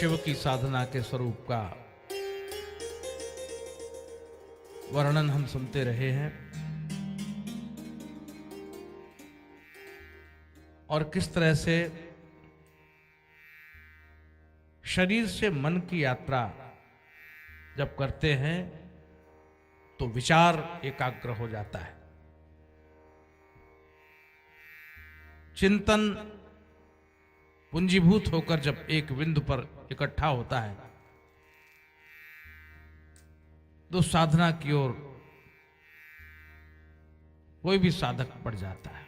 शिव की साधना के स्वरूप का वर्णन हम सुनते रहे हैं और किस तरह से शरीर से मन की यात्रा जब करते हैं तो विचार एकाग्र हो जाता है, चिंतन पुंजीभूत होकर जब एक बिंदु पर इकट्ठा होता है तो साधना की ओर कोई भी साधक बढ़ जाता है।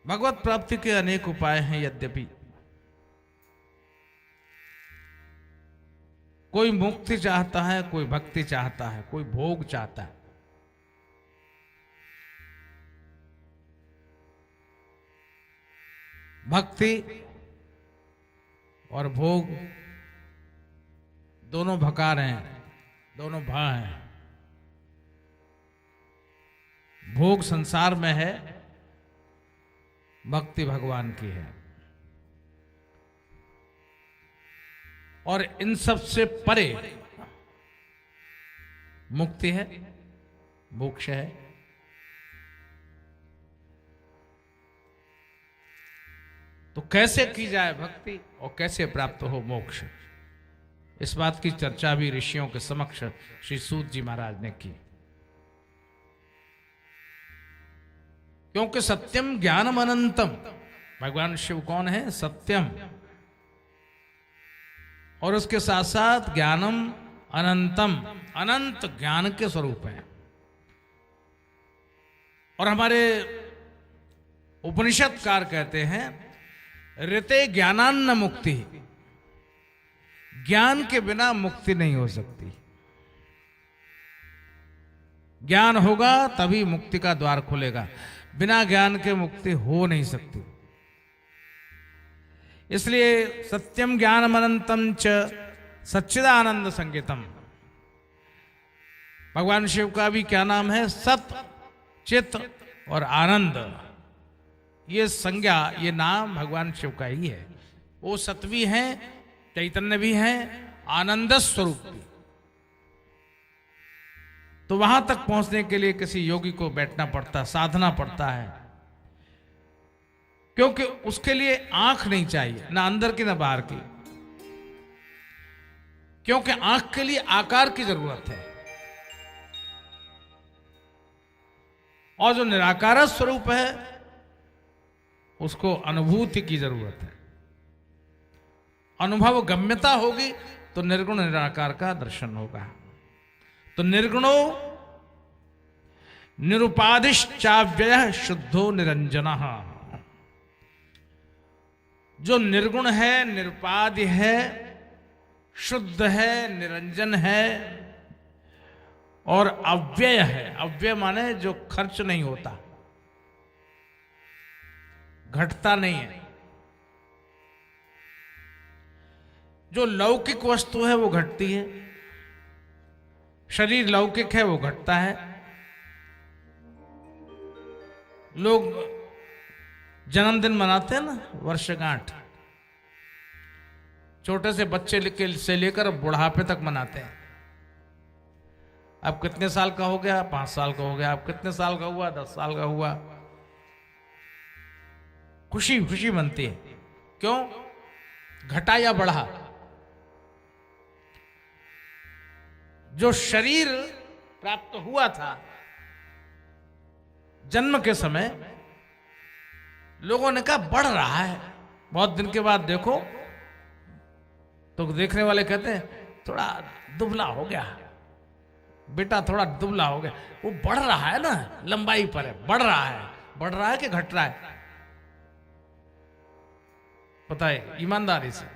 भगवत प्राप्ति के अनेक उपाय हैं, यद्यपि कोई मुक्ति चाहता है, कोई भक्ति चाहता है, कोई भोग चाहता है। भक्ति और भोग दोनों भकार हैं, दोनों भा हैं। भोग संसार में है, भक्ति भगवान की है। और इन सब से परे मुक्ति है, मोक्ष है। तो कैसे की जाए भक्ति और कैसे प्राप्त हो मोक्ष, इस बात की चर्चा भी ऋषियों के समक्ष श्री सूत जी महाराज ने की। क्योंकि सत्यम ज्ञानम अनंतम, भगवान शिव कौन है? सत्यम, और उसके साथ साथ ज्ञानम अनंतम, अनंत ज्ञान के स्वरूप है। और हमारे उपनिषदकार कहते हैं ऋते ज्ञानान्न मुक्ति, ज्ञान के बिना मुक्ति नहीं हो सकती। ज्ञान होगा तभी मुक्ति का द्वार खुलेगा, बिना ज्ञान के मुक्ति हो नहीं सकती। इसलिए सत्यम ज्ञानम अनंतम च सच्चिदानंद संगीतम, भगवान शिव का भी क्या नाम है? सत, चित और आनंद। ये संज्ञा, ये नाम भगवान शिव का ही है। वो सत भी हैं, चैतन्य भी हैं, आनंद स्वरूप भी। तो वहां तक पहुंचने के लिए किसी योगी को बैठना पड़ता, साधना पड़ता है, क्योंकि उसके लिए आंख नहीं चाहिए, ना अंदर की ना बाहर की। क्योंकि आंख के लिए आकार की जरूरत है, और जो निराकार स्वरूप है उसको अनुभूति की जरूरत है। अनुभव गम्यता होगी तो निर्गुण निराकार का दर्शन होगा। तो निर्गुणो निरुपाधिश्चाव्ययः शुद्धो निरंजनः, जो निर्गुण है, निरुपाधि है, शुद्ध है, निरंजन है और अव्यय है। अव्यय माने जो खर्च नहीं होता, घटता नहीं है। जो लौकिक वस्तु है वो घटती है, शरीर लौकिक है वो घटता है। लोग जन्मदिन मनाते हैं ना, वर्षगांठ, छोटे से बच्चे से लेकर बुढ़ापे तक मनाते हैं। अब कितने साल का हो गया? 5 साल का हो गया। अब कितने साल का हुआ? 10 साल का हुआ। खुशी खुशी मनती है। क्यों? घटा या बढ़ा? जो शरीर प्राप्त हुआ था जन्म के समय, लोगों ने कहा बढ़ रहा है। बहुत दिन के बाद देखो तो देखने वाले कहते हैं थोड़ा दुबला हो गया बेटा, थोड़ा दुबला हो गया। वो बढ़ रहा है ना, लंबाई पर है, बढ़ रहा है। बढ़ रहा है कि घट रहा है? बताइए ईमानदारी से,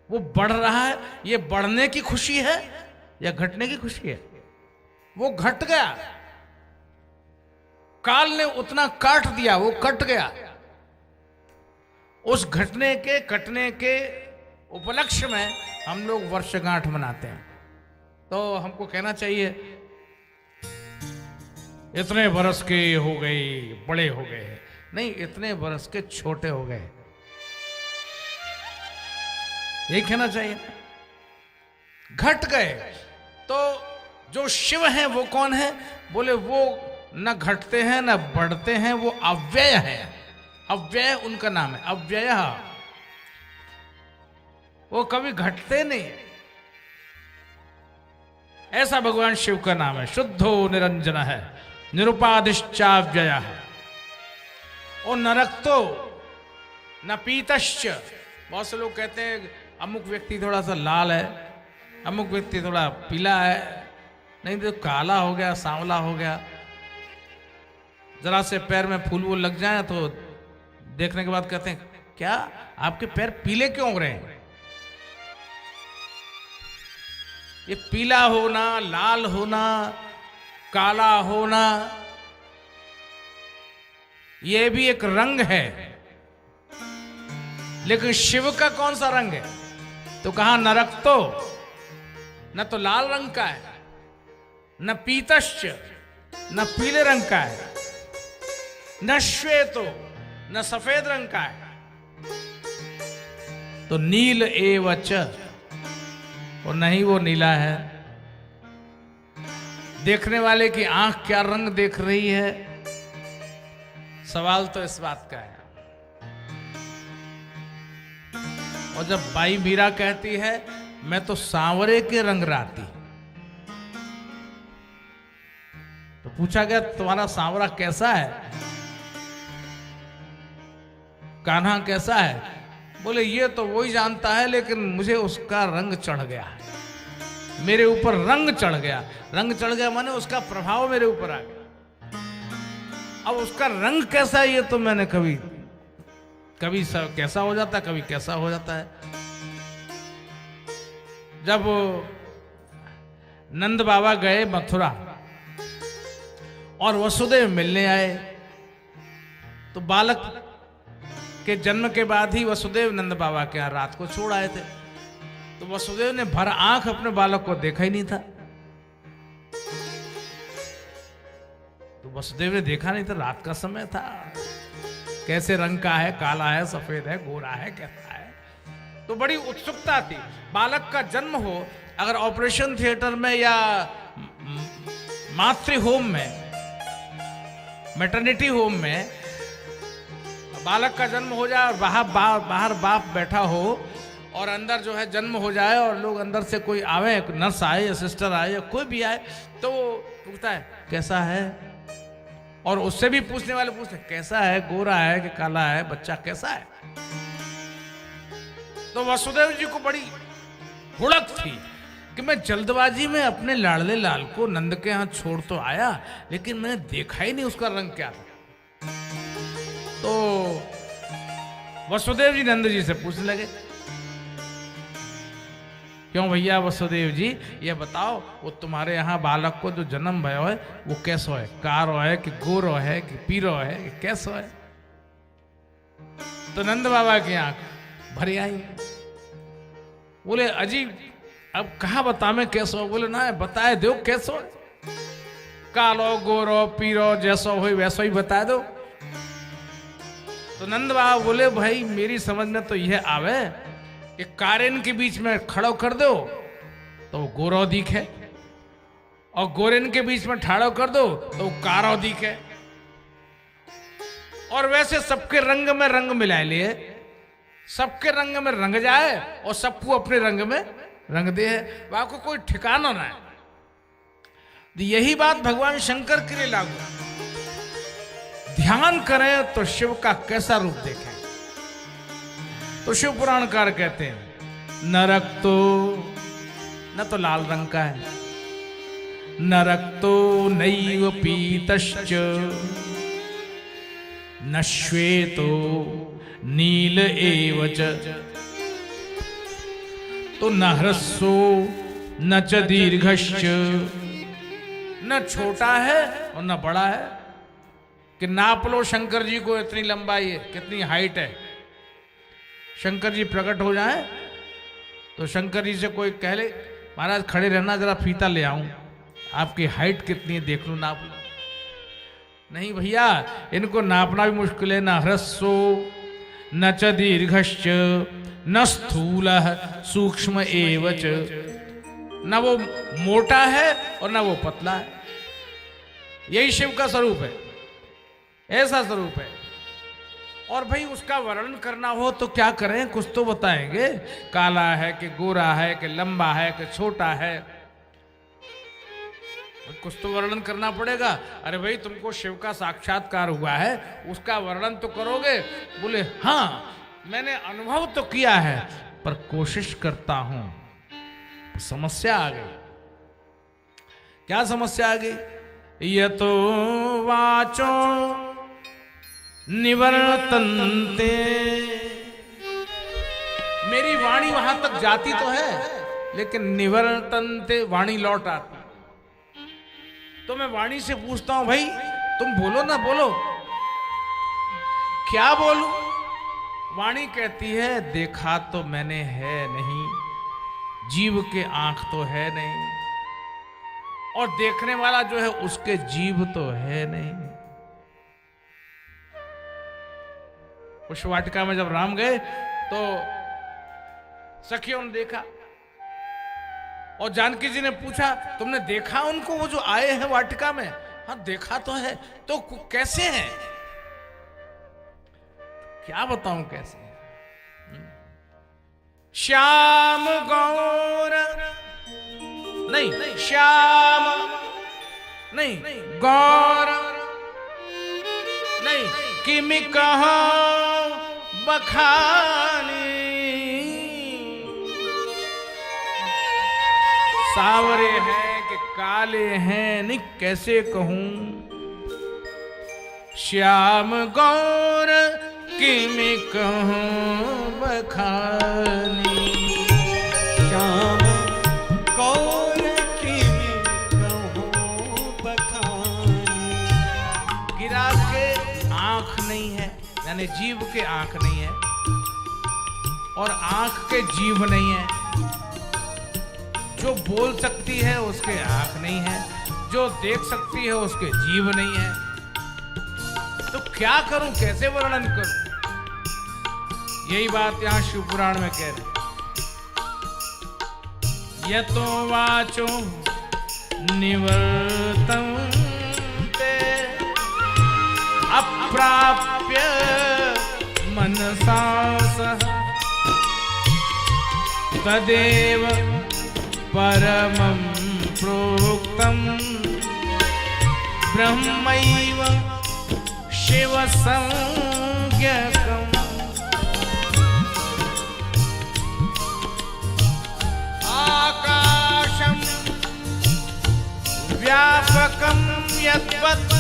वो बढ़ रहा है। ये बढ़ने की खुशी है या घटने की खुशी है? वो घट गया, काल ने उतना काट दिया, वो कट गया। उस घटने के कटने के उपलक्ष्य में हम लोग वर्षगांठ मनाते हैं। तो हमको कहना चाहिए इतने बरस के हो गए, बड़े हो गए। नहीं, इतने बरस के छोटे हो गए। यही कहना चाहिए। घट गए तो जो शिव है वो कौन है? बोले वो न घटते हैं न बढ़ते हैं, वो अव्यय है। अव्यय उनका नाम है, अव्यय। वो कभी घटते नहीं, ऐसा भगवान शिव का नाम है। शुद्धो निरंजन है, निरुपाधिश्चाव्यय है। और नरक्तो न पीतश्च। बहुत से लोग कहते हैं अमुक व्यक्ति थोड़ा सा लाल है, अमुक व्यक्ति थोड़ा पीला है, नहीं तो काला हो गया, सांवला हो गया। जरा से पैर में फूल वूल लग जाए तो देखने के बाद कहते हैं क्या आपके पैर पीले क्यों हो रहे हैं? ये पीला होना, लाल होना, काला होना, ये भी एक रंग है। लेकिन शिव का कौन सा रंग है? तो कहा नरक्तो, न तो लाल रंग का है, न पीतश्च, न पीले रंग का है, न श्वेतो, न सफेद रंग का है, तो नील एवच, और नहीं वो नीला है। देखने वाले की आंख क्या रंग देख रही है? सवाल तो इस बात का है। और जब बाई मीरा कहती है मैं तो सांवरे के रंग राती, तो पूछा गया तुम्हारा सांवरा कैसा है? कान्हा कैसा है? बोले ये तो वही जानता है, लेकिन मुझे उसका रंग चढ़ गया, मेरे ऊपर रंग चढ़ गया। रंग चढ़ गया माने उसका प्रभाव मेरे ऊपर आ गया। अब उसका रंग कैसा है ये तो मैंने कभी कैसा हो जाता है, कभी कैसा हो जाता है। जब नंद बाबा गए मथुरा और वसुदेव मिलने आए, तो बालक के जन्म के बाद ही वसुदेव नंद बाबा के यहाँ रात को छोड़ आए थे। तो वसुदेव ने भर आंख अपने बालक को देखा ही नहीं था। तो वसुदेव ने देखा नहीं था, रात का समय था, कैसे रंग का है, काला है, सफेद है, गोरा है, कैसा है। तो बड़ी उत्सुकता थी। बालक का जन्म हो, अगर ऑपरेशन थिएटर में या मातृ होम में, मैटरनिटी होम में बालक का जन्म हो जाए और बाहर बाप बैठा हो और अंदर जो है जन्म हो जाए और लोग अंदर से कोई आवे, नर्स आए या सिस्टर आए या कोई भी आए, तो वो पूछता है कैसा है, और उससे भी पूछने वाले पूछते हैं कैसा है, गोरा है कि काला है, बच्चा कैसा है। तो वसुदेव जी को बड़ी हुड़क थी कि मैं जल्दबाजी में अपने लाडले लाल को नंद के यहाँ छोड़ तो आया, लेकिन मैंने देखा ही नहीं उसका रंग क्या था। तो वसुदेव जी नंद जी से पूछने लगे, क्यों भैया वसुदेव जी ये बताओ, वो तुम्हारे यहाँ बालक को जो जन्म भयो है वो कैसो है, कारो है कि गोरो है कि पीरो है कि कैसो है। तो नंद बाबा की आंख भरी आई, बोले अजी अब कहा बता मैं कैसो। बोले ना बताए दो कैसो है, कालो गोरो पीरो जैसो हो वैसो ही बता दो। तो नंद बाबा बोले भाई मेरी समझ में तो यह आवे कि कारेन के बीच में खड़ो कर दो तो वो गोरो दिखे, और गोरेन के बीच में ठाड़ो कर दो तो वो कारो दिखे, और वैसे सबके रंग में रंग मिला लिए, सबके रंग में रंग जाए और सबको अपने रंग में रंग दे। वहां को कोई ठिकाना ना है। तो यही बात भगवान शंकर के लिए लागू। ध्यान करें तो शिव का कैसा रूप देखें। तो शिव पुराणकार कहते हैं नरक्तो, न तो लाल रंग का है, नरक्तो नैव पीतश्च न श्वेतो नील एवच, तो न ह्रस्वो न च दीर्घश्च, न छोटा है और न बड़ा है। कि नाप लो शंकर जी को, इतनी लंबाई है, कितनी हाइट है। शंकर जी प्रकट हो जाए तो शंकर जी से कोई कह ले महाराज खड़े रहना जरा फीता ले आऊं, आपकी हाइट कितनी है देख लो, नाप लो। नहीं भैया इनको नापना भी मुश्किल है। न ह्रस्वो न च दीर्घश्च न स्थूल सूक्ष्म एवच, न वो मोटा है और न वो पतला है। यही शिव का स्वरूप है, ऐसा स्वरूप है। और भाई उसका वर्णन करना हो तो क्या करें, कुछ तो बताएंगे। काला है कि गोरा है कि लंबा है कि छोटा है, कुछ तो वर्णन करना पड़ेगा। अरे भाई तुमको शिव का साक्षात्कार हुआ है, उसका वर्णन तो करोगे। बोले हाँ मैंने अनुभव तो किया है पर कोशिश करता हूं। समस्या आ गई। क्या समस्या आ गई? ये तो वाचो निवर्तन्ते, मेरी वाणी वहां तक जाती तो है लेकिन निवर्तन्ते, वाणी लौट आती। तो मैं वाणी से पूछता हूं भाई तुम बोलो ना, बोलो क्या बोलूं? वाणी कहती है देखा तो मैंने है नहीं, जीव के आंख तो है नहीं, और देखने वाला जो है उसके जीव तो है नहीं। उस वाटिका में जब राम गए तो सखियों ने देखा, और जानकी जी ने पूछा तुमने देखा उनको, वो जो आए हैं वाटिका में? हाँ देखा तो है। तो कैसे हैं? क्या बताऊं कैसे? श्याम गौर नहीं, श्याम नहीं, गौर नहीं, किमि कहो बखानी, सावरे हैं कि काले हैं, नहीं कैसे कहूं। श्याम गौर किमि कहूं बखानी, श्याम गौर किमि कहूं बखानी। गिरा के आंख नहीं है, यानी जीव के आंख नहीं है, और आंख के जीव नहीं है। जो बोल सकती है उसके आंख नहीं है, जो देख सकती है उसके जीव नहीं है। तो क्या करूं, कैसे वर्णन करूं? यही बात यहां शिव पुराण में कह रहे। यतो वाचो निवर्तन्ते अप्राप्य मनसा सह, तदेव परमं प्रोक्तम् ब्रह्मैव शिव संज्ञकम्। आकाशं व्यापकं यद्वत्,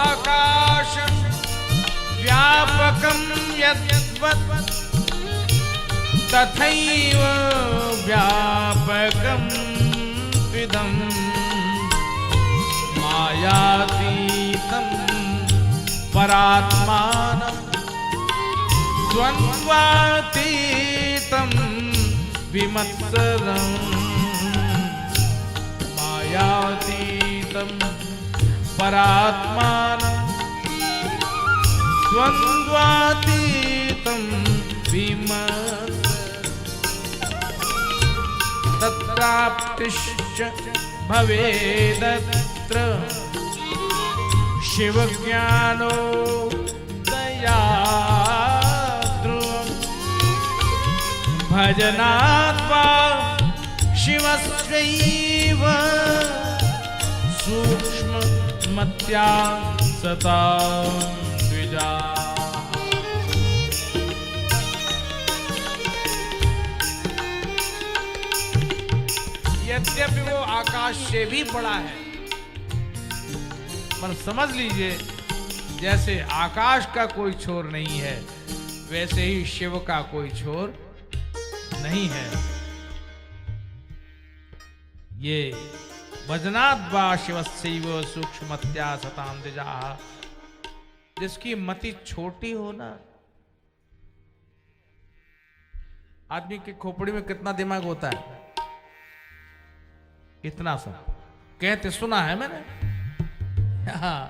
आकाशं व्यापकं यद्वत्, तथैव व्यापकं त्विदं मायातीतं परात्मानं द्वन्द्वातीतं विमत्सरं, मायातीतं परात्मानं द्वन्द्वातीतं विमत्सरं। तत्राप्तिश्च भवेदत्र शिवज्ञानो दया ध्रुवम्, भजनात्वा शिवस्यैव सूक्ष्ममत्या सता द्विजा। यद्यपि वो आकाश से भी बड़ा है, पर समझ लीजिए जैसे आकाश का कोई छोर नहीं है वैसे ही शिव का कोई छोर नहीं है। ये भजनाद्वा शिवस्यैव सूक्ष्मत्या सतां द्विजा। जिसकी मति छोटी हो ना, आदमी की खोपड़ी में कितना दिमाग होता है? इतना सा कहते सुना है मैंने। हाँ,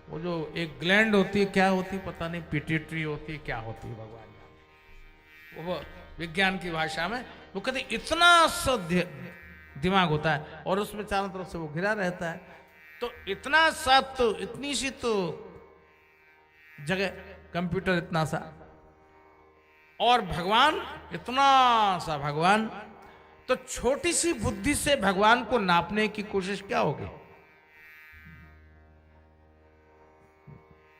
वो जो एक ग्लैंड होती है, क्या होती है पता नहीं, पिट्यूटरी होती है, क्या होती है भगवान जाने। वो विज्ञान की भाषा में वो कहते इतना सा दिमाग होता है और उसमें चारों तरफ से वो घिरा रहता है, तो इतना सा, तो इतनी सी तो जगह, कंप्यूटर इतना सा, और भगवान इतना सा भगवान, तो छोटी सी बुद्धि से भगवान को नापने की कोशिश क्या होगी।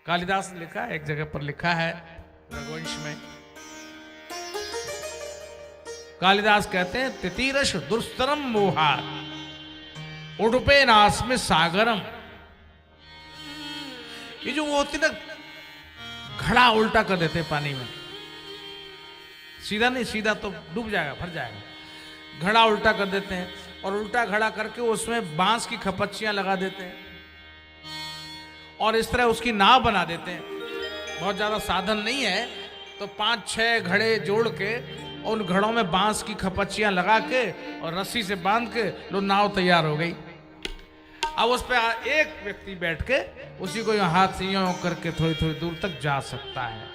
कालिदास ने लिखा, एक जगह पर लिखा है रघुवंश में, कालिदास कहते हैं तितीरश दुस्तरम मोहात उडुपे नास में सागरम। ये जो वो होती ना, घड़ा उल्टा कर देते पानी में, सीधा नहीं, सीधा तो डूब जाएगा, भर जाएगा, घड़ा उल्टा कर देते हैं, और उल्टा घड़ा करके उसमें बांस की खपच्चियां लगा देते हैं और इस तरह उसकी नाव बना देते हैं। बहुत ज्यादा साधन नहीं है तो 5-6 घड़े जोड़ के उन घड़ों में बांस की खपच्चियां लगा के और रस्सी से बांध के लो, नाव तैयार हो गई। अब उस पर एक व्यक्ति बैठ के उसी को हाथ से यूं करके थोड़ी थोड़ी दूर तक जा सकता है,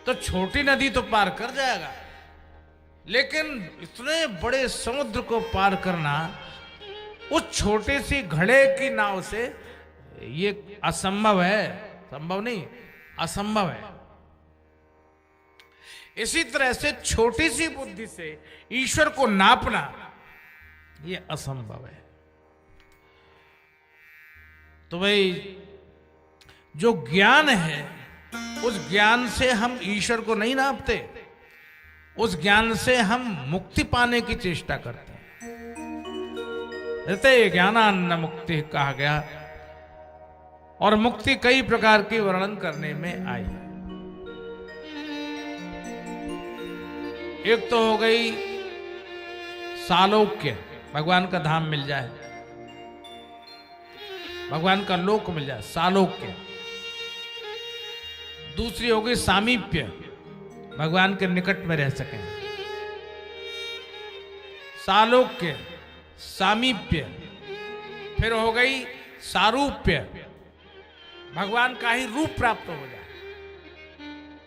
तो छोटी नदी तो पार कर जाएगा, लेकिन इतने बड़े समुद्र को पार करना उस छोटे सी घड़े की नाव से ये असंभव है। संभव नहीं, असंभव है। इसी तरह से छोटी सी बुद्धि से ईश्वर को नापना ये असंभव है। तो भाई जो ज्ञान है, उस ज्ञान से हम ईश्वर को नहीं नापते, उस ज्ञान से हम मुक्ति पाने की चेष्टा करते हैं। रहते ज्ञानान्न मुक्ति कहा गया, और मुक्ति कई प्रकार की वर्णन करने में आई। एक तो हो गई सालोक्य, भगवान का धाम मिल जाए, भगवान का लोक मिल जाए, सालोक्य। दूसरी हो गई सामीप्य, भगवान के निकट में रह सकें। सालोक्य, सामीप्य। फिर हो गई सारूप्य, भगवान का ही रूप प्राप्त हो जाए,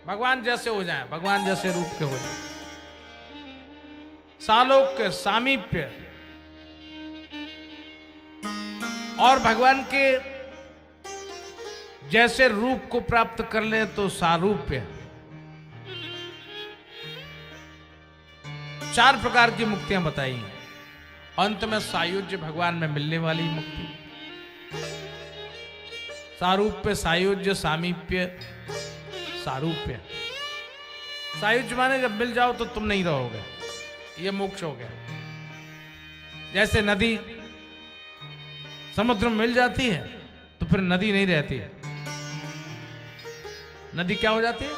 भगवान जैसे हो जाए, भगवान जैसे रूप के हो जाए। सालोक्य, सामीप्य, और भगवान के जैसे रूप को प्राप्त कर ले तो सारूप्य। 4 प्रकार की मुक्तियां बताई हैं। अंत में सायुज्य, भगवान में मिलने वाली मुक्ति। सारूप्य, सायुज्य, सामीप्य, सारूप्य। सायुज्य माने जब मिल जाओ तो तुम नहीं रहोगे, ये मोक्ष हो गया। जैसे नदी समुद्र में मिल जाती है तो फिर नदी नहीं रहती है, नदी क्या हो जाती है?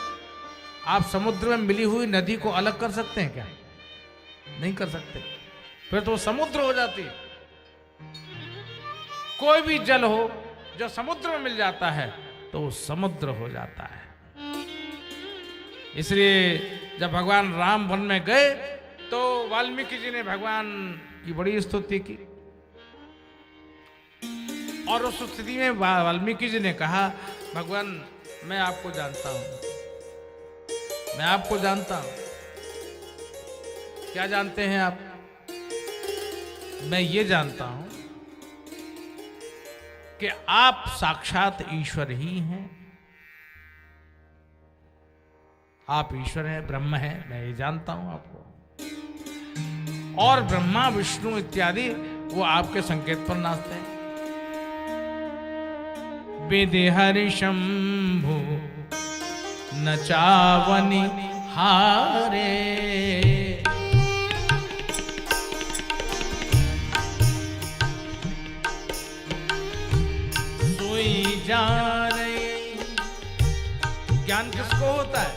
आप समुद्र में मिली हुई नदी को अलग कर सकते हैं क्या? नहीं कर सकते, फिर तो समुद्र हो जाती है। कोई भी जल हो जो समुद्र में मिल जाता है तो वो समुद्र हो जाता है। इसलिए जब भगवान राम वन में गए तो वाल्मीकि जी ने भगवान की बड़ी स्तुति की, और उस स्थिति में वाल्मीकि जी ने कहा, भगवान मैं आपको जानता हूं, मैं आपको जानता हूं। क्या जानते हैं आप? मैं ये जानता हूं कि आप साक्षात ईश्वर ही हैं, आप ईश्वर हैं, ब्रह्म हैं, मैं ये जानता हूं आपको। और ब्रह्मा विष्णु इत्यादि वो आपके संकेत पर नाचते हैं। वेदे हरि शंभु नचावनि हारे, सोई जाने। ज्ञान किसको होता है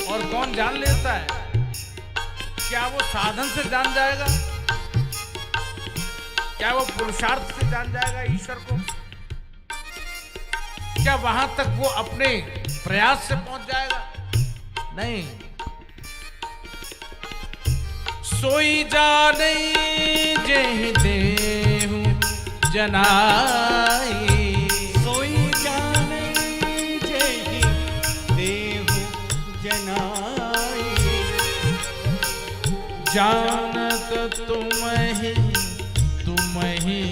और कौन जान लेता है? क्या वो साधन से जान जाएगा? क्या वो पुरुषार्थ से जान जाएगा ईश्वर को? क्या वहां तक वो अपने प्रयास से पहुंच जाएगा? नहीं। सोई जाने जेहि देहु जनाई, सोई जाने जनाई। जानत तुम ही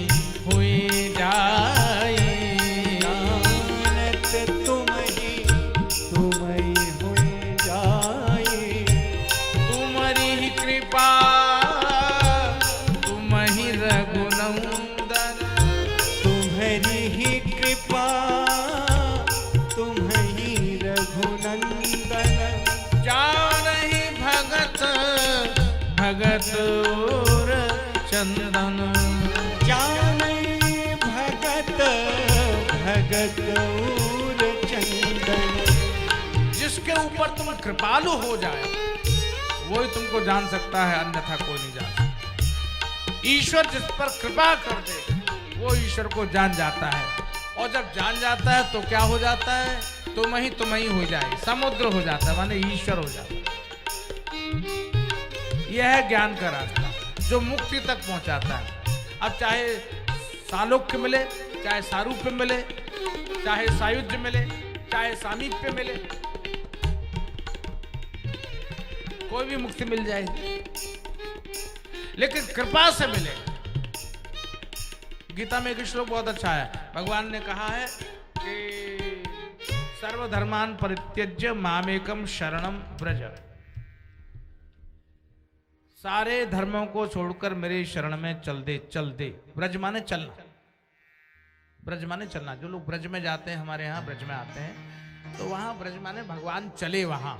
हुई जाए। जानत तुम ही हुई जाए। तुम्हारी ही कृपा तुम ही रघुनंदन। तुम्हारी ही कृपा तुम ही रघुनंदन। जानहि भगत भगत और चंदन। जानई भगत भगत और चंदन। जिसके ऊपर तुम कृपालु हो जाए वही तुमको जान सकता है, अन्यथा कोई नहीं जान सकता। ईश्वर जिस पर कृपा कर दे वो ईश्वर को जान जाता है, और जब जान जाता है तो क्या हो जाता है? तुम ही हो जाए, समुद्र हो जाता है, माने ईश्वर हो जाता है। यह है ज्ञान का रास्ता जो मुक्ति तक पहुंचाता है। अब चाहे सालोक्य मिले, चाहे सारूप्य मिले, चाहे सायुज्य मिले, चाहे सामीप्य मिले, कोई भी मुक्ति मिल जाएगी, लेकिन कृपा से मिले। गीता में एक श्लोक बहुत अच्छा है। भगवान ने कहा है कि सर्वधर्मान परित्यज्य मामेकम शरणम व्रज। सारे धर्मों को छोड़कर मेरे शरण में चल दे। ब्रज माने चलना, ब्रज माने चलना। जो लोग ब्रज में जाते हैं, हमारे यहाँ ब्रज में आते हैं, तो वहां ब्रज माने भगवान चले, वहां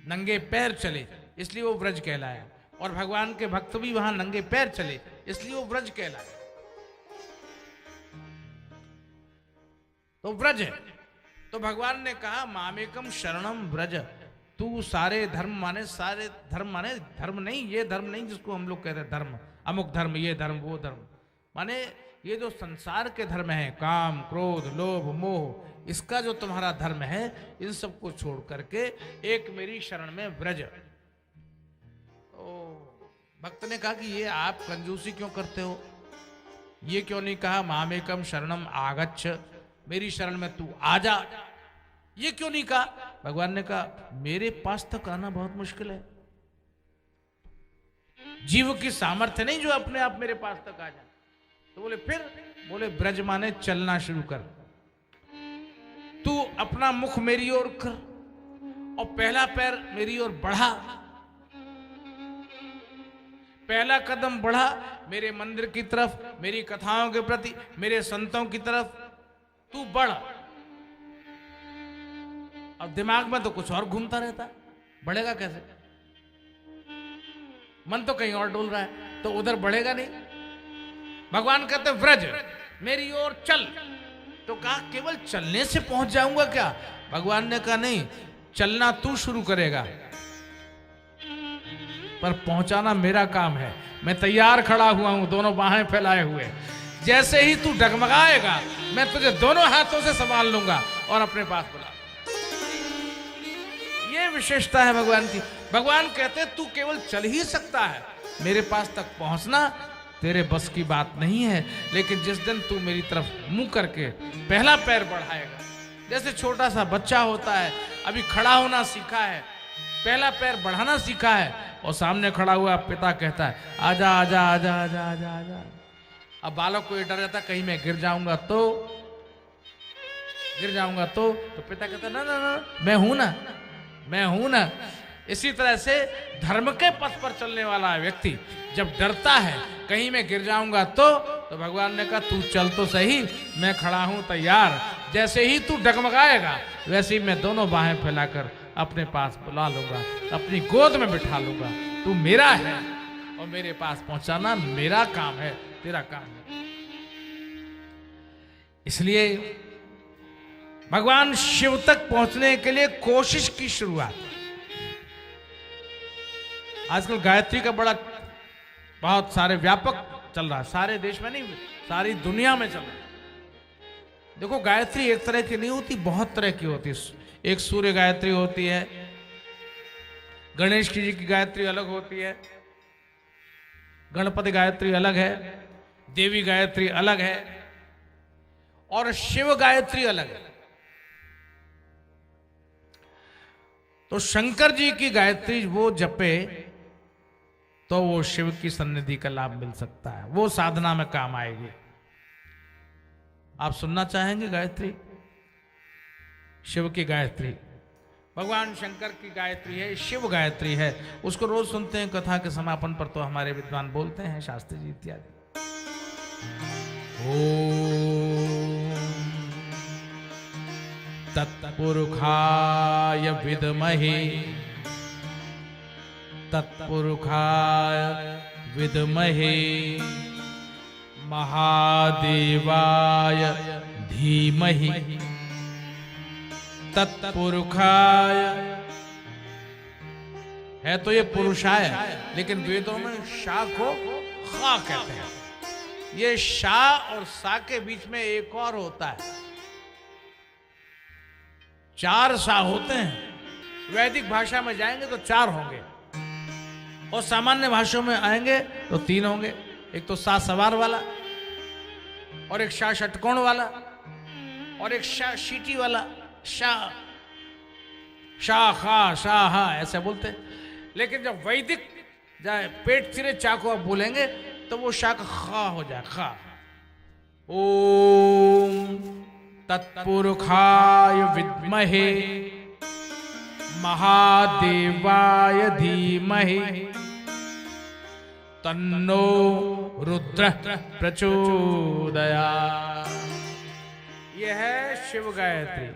नंगे पैर चले, इसलिए वो ब्रज कहलाया। और भगवान के भक्त भी वहां नंगे पैर चले, इसलिए वो ब्रज कहलाया। तो ब्रज है। तो भगवान ने कहा मामेकम शरणम ब्रज। तू सारे धर्म माने धर्म नहीं, ये धर्म नहीं जिसको हम लोग कहते हैं धर्म, अमुक धर्म, ये धर्म, वो धर्म, माने ये जो संसार के धर्म है, काम क्रोध लोभ मोह, इसका जो तुम्हारा धर्म है, इन सबको छोड़ करके एक मेरी शरण में ब्रज। तो भक्त ने कहा कि ये आप कंजूसी क्यों करते हो? ये क्यों नहीं कहा मामेकम शरणम आगच्छ, मेरी शरण में तू आ जा? ये क्यों नहीं कहा? भगवान ने कहा मेरे पास तक आना बहुत मुश्किल है। जीव की सामर्थ्य नहीं जो अपने आप मेरे पास तक आ जाए। तो बोले फिर? बोले ब्रज माने चलना शुरू कर। तू अपना मुख मेरी ओर कर और पहला पैर मेरी ओर बढ़ा, पहला कदम बढ़ा मेरे मंदिर की तरफ, मेरी कथाओं के प्रति, मेरे संतों की तरफ तू बढ़। अब दिमाग में तो कुछ और घूमता रहता, बढ़ेगा कैसे? मन तो कहीं और डोल रहा है, तो उधर बढ़ेगा नहीं। भगवान कहते व्रज मेरी ओर चल। तो कहा केवल चलने से पहुंच जाऊंगा क्या? भगवान ने कहा नहीं, चलना तू शुरू करेगा, पर पहुंचाना मेरा काम है। मैं तैयार खड़ा हुआ हूं, दोनों बाहें फैलाए हुए। जैसे ही तू डगमगाएगा मैं तुझे दोनों हाथों से संभाल लूंगा और अपने पास बुला। ये विशेषता है भगवान की। भगवान कहते तू केवल चल ही सकता है, मेरे पास तक पहुंचना तेरे बस की बात नहीं है। लेकिन जिस दिन तू मेरी तरफ मुंह करके पहला पैर बढ़ाएगा, जैसे छोटा सा बच्चा होता है, अभी खड़ा होना सीखा है, पहला पैर बढ़ाना सीखा है, और सामने खड़ा हुआ पिता कहता है आजा आजा आजा आजा आजा आजा। अब बालक को ये डर रहता कहीं मैं गिर जाऊंगा तो पिता कहता ना ना ना मैं हूं ना। इसी तरह से धर्म के पथ पर चलने वाला व्यक्ति जब डरता है कहीं मैं गिर जाऊंगा तो भगवान ने कहा तू चल तो सही, मैं खड़ा हूं तैयार। जैसे ही तू डगमगाएगा वैसे ही मैं दोनों बाहें फैलाकर अपने पास बुला लूंगा, अपनी गोद में बिठा लूंगा। तू मेरा है और मेरे पास पहुंचाना मेरा काम है, तेरा काम है। इसलिए भगवान शिव तक पहुंचने के लिए कोशिश की शुरुआत। आजकल गायत्री का बहुत सारे व्यापक चल रहा है, सारे देश में नहीं, सारी दुनिया में चल रहा है। देखो गायत्री एक तरह की नहीं होती, बहुत तरह की होती है। एक सूर्य गायत्री होती है, गणेश जी की गायत्री अलग होती है, गणपति गायत्री अलग है, देवी गायत्री अलग है, और शिव गायत्री अलग है। तो शंकर जी की गायत्री वो जपे तो वो शिव की सन्निधि का लाभ मिल सकता है, वो साधना में काम आएगी। आप सुनना चाहेंगे गायत्री? शिव की गायत्री, भगवान शंकर की गायत्री है, शिव गायत्री है। उसको रोज सुनते हैं, कथा के समापन पर तो हमारे विद्वान बोलते हैं, शास्त्री जी इत्यादि। ओम तत्पुरुषाय विद्महे, तत्पुरुषाय विद्महे, महादेवाय धीमहि, तत्पुरुषाय। है तो ये पुरुषाय, लेकिन वेदों में शा को खा कहते हैं। ये शा और सा के बीच में एक और होता है, 4 सा होते हैं। वैदिक भाषा में जाएंगे तो 4 होंगे, और सामान्य भाषाओं में आएंगे तो 3 होंगे। एक तो सा सवार वाला, और एक शा षटकोण वाला, और एक शा शीटी वाला। शाह खा शाह हा ऐसे बोलते। लेकिन जब वैदिक जाए पेट चिरे चा को आप बोलेंगे तो वो शाह का खा हो जाए, खा। ओम तत्पुरुषाय विद्महे, महादेवाय धीमहि, तन्नो रुद्र प्रचोदयात्। यह है शिव गायत्री।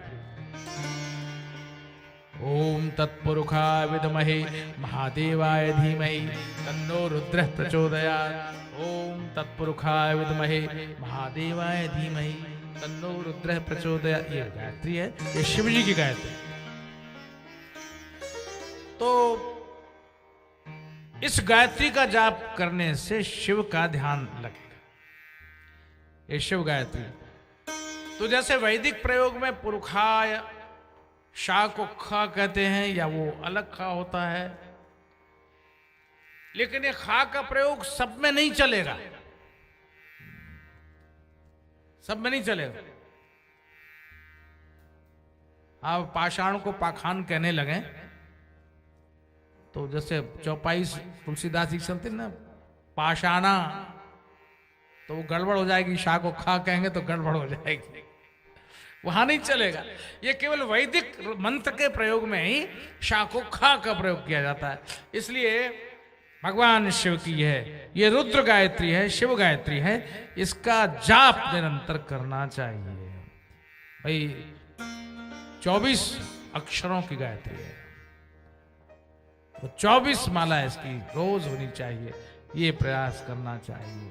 ओम तत्पुरुषाय विद्महे, महादेवाय धीमहि, तन्नो रुद्र प्रचोदयात्। ओम तत्पुरुषाय विद्महे, महादेवाय धीमहि, तन्नो रुद्र प्रचोदयात्। ये गायत्री है, ये शिव जी की गायत्री। तो इस गायत्री का जाप करने से शिव का ध्यान लगेगा। ये शिव गायत्री। तो जैसे वैदिक प्रयोग में पुरुषाय शा को खा कहते हैं, या वो अलग खा होता है, लेकिन ये खा का प्रयोग सब में नहीं चलेगा, सब में नहीं चलेगा। आप पाषाण को पाखान कहने लगे तो जैसे चौपाई तुलसीदास जी चलते ना, पाषाणा, तो वो गड़बड़ हो जाएगी। शाह को खा कहेंगे तो गड़बड़ हो जाएगी, वहां नहीं चलेगा। ये केवल वैदिक मंत्र के प्रयोग में ही शाह को खा का प्रयोग किया जाता है। इसलिए भगवान शिव की है, ये रुद्र गायत्री है, शिव गायत्री है। इसका जाप निरंतर करना चाहिए भाई। 24 अक्षरों की गायत्री है, तो 24 माला इसकी रोज होनी चाहिए, ये प्रयास करना चाहिए।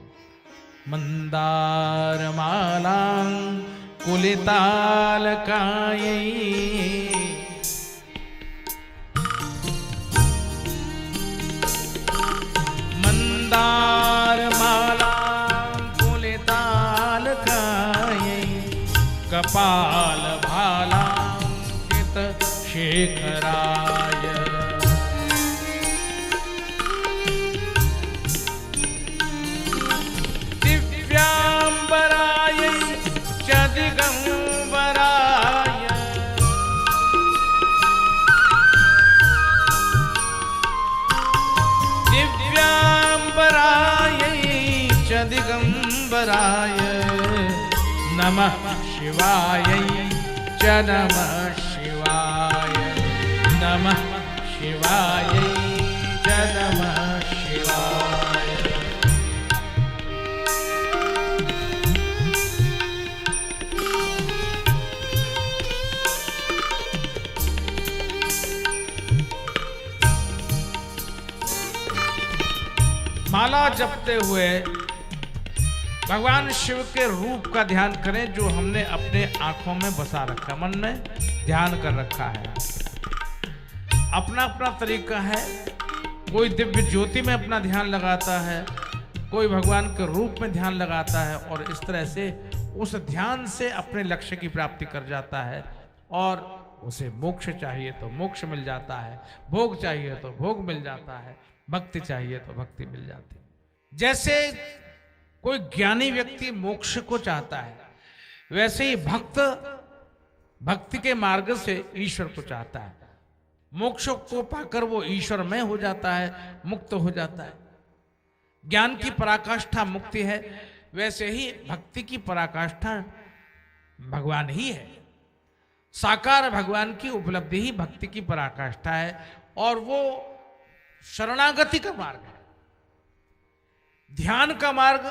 मंदार माला कुलिताल काये, मंदार माला कुलिताल काये, कपाल भाला कित शेखराय, दिव्यांबराय च दिगंबराय, दिव्यांबराय च दिगंबराय, नमः शिवाय च नमः शिवाय, नमः शिवाय च नमः शिवाय। माला जपते हुए भगवान शिव के रूप का ध्यान करें, जो हमने अपने आंखों में बसा रखा, मन में ध्यान कर रखा है। अपना अपना तरीका है। कोई दिव्य ज्योति में अपना ध्यान लगाता है, कोई भगवान के रूप में ध्यान लगाता है, और इस तरह से उस ध्यान से अपने लक्ष्य की प्राप्ति कर जाता है। और उसे मोक्ष चाहिए तो मोक्ष मिल जाता है, भोग चाहिए तो भोग मिल जाता है, भक्ति चाहिए तो भक्ति मिल जाती है। जैसे कोई ज्ञानी व्यक्ति मोक्ष को चाहता है, वैसे ही भक्त भक्ति के मार्ग से ईश्वर को चाहता है। मोक्ष को पाकर वो ईश्वर में हो जाता है, मुक्त हो जाता है। ज्ञान की पराकाष्ठा मुक्ति है, वैसे ही भक्ति की पराकाष्ठा भगवान ही है। साकार भगवान की उपलब्धि ही भक्ति की पराकाष्ठा है, और वो शरणागति का मार्ग है। ध्यान का मार्ग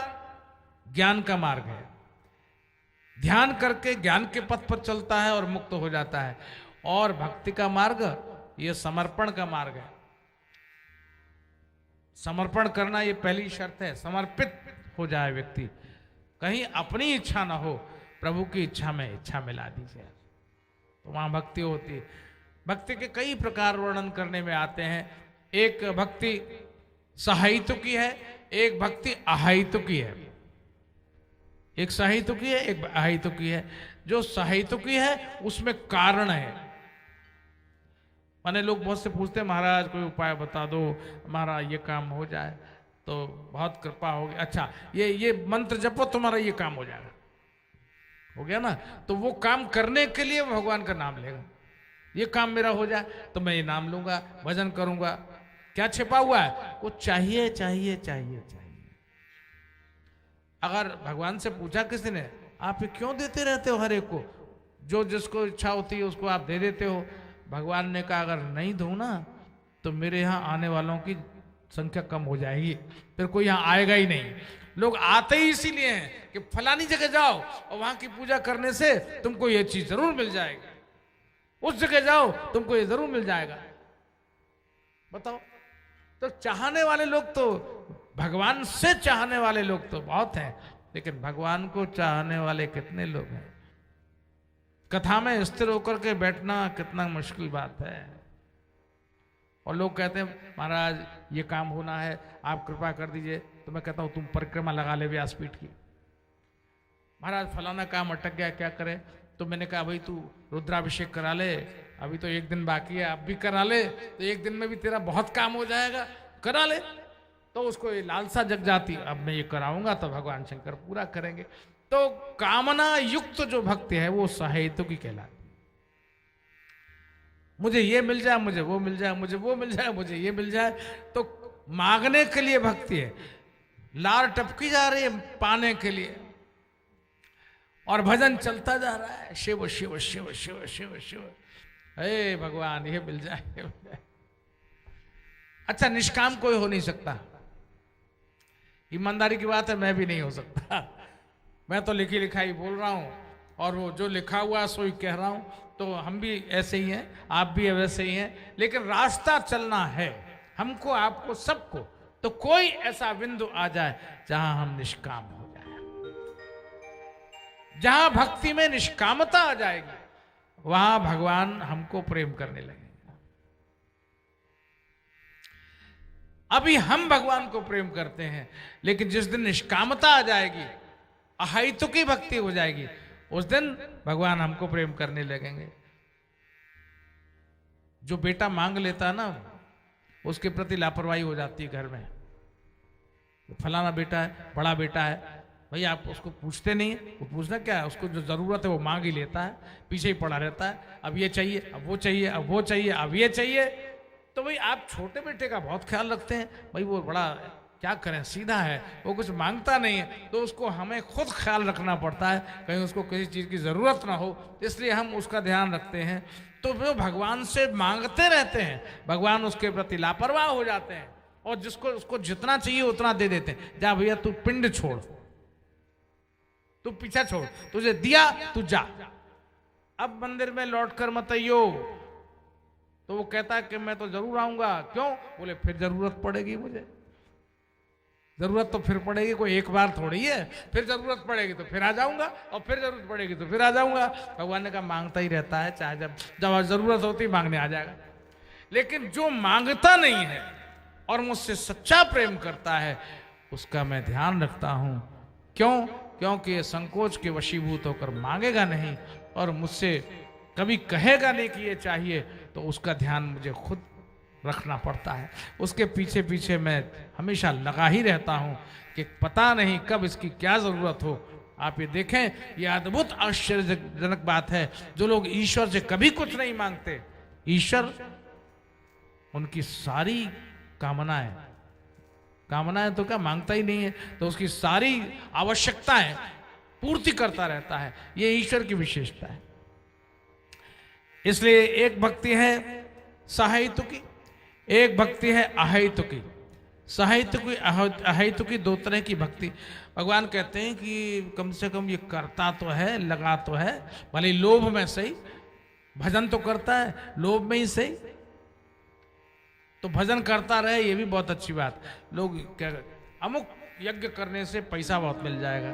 ज्ञान का मार्ग है। ध्यान करके ज्ञान के पथ पर चलता है और मुक्त हो जाता है। और भक्ति का मार्ग ये समर्पण का मार्ग है। समर्पण करना ये पहली शर्त है। समर्पित हो जाए व्यक्ति, कहीं अपनी इच्छा ना हो, प्रभु की इच्छा में इच्छा मिला दीजिए, तो वहां भक्ति होती है। भक्ति के कई प्रकार वर्णन करने में आते हैं। एक भक्ति सहायितुकी है, एक भक्ति अहायितुकी है। एक सहायितुकी है, एक अहायितुकी है। जो सहायितुकी है उसमें कारण है। माने लोग बहुत से पूछते हैं, महाराज कोई उपाय बता दो, हमारा ये काम हो जाए तो बहुत कृपा होगी। अच्छा, ये मंत्र जपो तुम्हारा ये काम हो जाएगा। हो गया ना? तो वो काम करने के लिए भगवान का नाम लेगा। ये काम मेरा हो जाए तो मैं ये नाम लूंगा, भजन करूंगा। क्या छिपा हुआ है? वो चाहिए चाहिए चाहिए चाहिए। अगर भगवान से पूछा किसी ने, आप ये क्यों देते रहते हो हर एक को? जो जिसको इच्छा होती है उसको आप दे देते हो। भगवान ने कहा, अगर नहीं दूं ना तो मेरे यहाँ आने वालों की संख्या कम हो जाएगी, फिर कोई यहाँ आएगा ही नहीं। लोग आते ही इसीलिए हैं कि फलानी जगह जाओ और वहां की पूजा करने से तुमको ये चीज जरूर मिल जाएगी, उस जगह जाओ तुमको ये जरूर मिल जाएगा। बताओ, तो चाहने वाले लोग तो, भगवान से चाहने वाले लोग तो बहुत हैं, लेकिन भगवान को चाहने वाले कितने लोग हैं? कथा में स्थिर होकर के बैठना कितना मुश्किल बात है। और लोग कहते हैं, महाराज ये काम होना है, आप कृपा कर दीजिए। तो मैं कहता हूं, तुम परिक्रमा लगा ले व्यासपीठ की। महाराज फलाना काम अटक गया, क्या करें? तो मैंने कहा, भाई तू रुद्राभिषेक करा ले, अभी तो एक दिन बाकी है, अब भी करा ले, तो एक दिन में भी तेरा बहुत काम हो जाएगा, करा ले। तो उसको ये लालसा जग जाती, अब मैं ये कराऊंगा तो भगवान शंकर पूरा करेंगे। तो कामना युक्त जो भक्ति है वो सहायितुकी कहलाती। मुझे ये मिल जाए, मुझे वो मिल जाए, मुझे वो मिल जाए, मुझे ये मिल जाए, तो मांगने के लिए भक्ति है। लार टपकी जा रही है पाने के लिए, और भजन चलता जा रहा है, शिव शिव शिव शिव शिव शिव, हे भगवान ये मिल जाए, ये मिल जाए। अच्छा, निष्काम कोई हो नहीं सकता। ईमानदारी की बात है, मैं भी नहीं हो सकता। मैं तो लिखी लिखाई बोल रहा हूं, और वो जो लिखा हुआ सो ही कह रहा हूं। तो हम भी ऐसे ही हैं, आप भी वैसे ही हैं, लेकिन रास्ता चलना है हमको, आपको, सबको। तो कोई ऐसा बिंदु आ जाए जहां हम निष्काम हो जाए, जहां भक्ति में निष्कामता आ जाएगी, वहां भगवान हमको प्रेम करने लगेंगे। अभी हम भगवान को प्रेम करते हैं, लेकिन जिस दिन निष्कामता आ जाएगी, अहायितुकी भक्ति हो जाएगी, उस दिन भगवान हमको प्रेम करने लगेंगे। जो बेटा मांग लेता ना, उसके प्रति लापरवाही हो जाती है घर में। फलाना बेटा है, बड़ा बेटा है, भाई आप उसको पूछते नहीं है। वो पूछना क्या है, उसको जो जरूरत है वो मांग ही लेता है, पीछे ही पड़ा रहता है। अब ये चाहिए, अब वो चाहिए, अब वो चाहिए, अब ये चाहिए। तो भाई आप छोटे बेटे का बहुत ख्याल रखते हैं, भाई वो बड़ा क्या करें, सीधा है, वो कुछ मांगता नहीं है, तो उसको हमें खुद ख्याल रखना पड़ता है, कहीं उसको किसी चीज की जरूरत ना हो, इसलिए हम उसका ध्यान रखते हैं। तो वो भगवान से मांगते रहते हैं, भगवान उसके प्रति लापरवाह हो जाते हैं, और जिसको उसको जितना चाहिए उतना दे देते हैं। जा भैया तू पिंड छोड़, तू पीछा छोड़, तुझे दिया तू जा, अब मंदिर में लौट कर मत आइयो। तो वो कहता है कि मैं तो जरूर आऊंगा। क्यों? बोले फिर जरूरत पड़ेगी मुझे। जरूरत तो फिर पड़ेगी, कोई एक बार थोड़ी है। फिर जरूरत पड़ेगी तो फिर आ जाऊंगा, और फिर जरूरत पड़ेगी तो फिर आ जाऊंगा। भगवान ने कहा मांगता ही रहता है, चाहे जब जरूरत होती मांगने आ जाएगा। लेकिन जो मांगता नहीं है और मुझसे सच्चा प्रेम करता है, उसका मैं ध्यान रखता हूं। क्यों? क्योंकि ये संकोच के वशीभूत होकर मांगेगा नहीं, और मुझसे कभी कहेगा नहीं कि ये चाहिए, तो उसका ध्यान मुझे खुद रखना पड़ता है। उसके पीछे पीछे मैं हमेशा लगा ही रहता हूं कि पता नहीं कब इसकी क्या जरूरत हो। आप ये देखें, ये अद्भुत आश्चर्यजनक बात है, जो लोग ईश्वर से कभी कुछ नहीं मांगते, ईश्वर उनकी सारी कामनाएं तो क्या मांगता ही नहीं है, तो उसकी सारी आवश्यकताएं पूर्ति करता रहता है। ये ईश्वर की विशेषता है। इसलिए एक भक्ति है सहायतुकी, एक भक्ति है अहैतुकी। सहायतुकी अहैतुकी दो तरह की भक्ति। भगवान कहते हैं कि कम से कम ये करता तो है, लगा तो है, भले लोभ में सही, भजन तो करता है, लोभ में ही सही, तो भजन करता रहे, ये भी बहुत अच्छी बात। लोग क्या, अमुक यज्ञ करने से पैसा बहुत मिल जाएगा,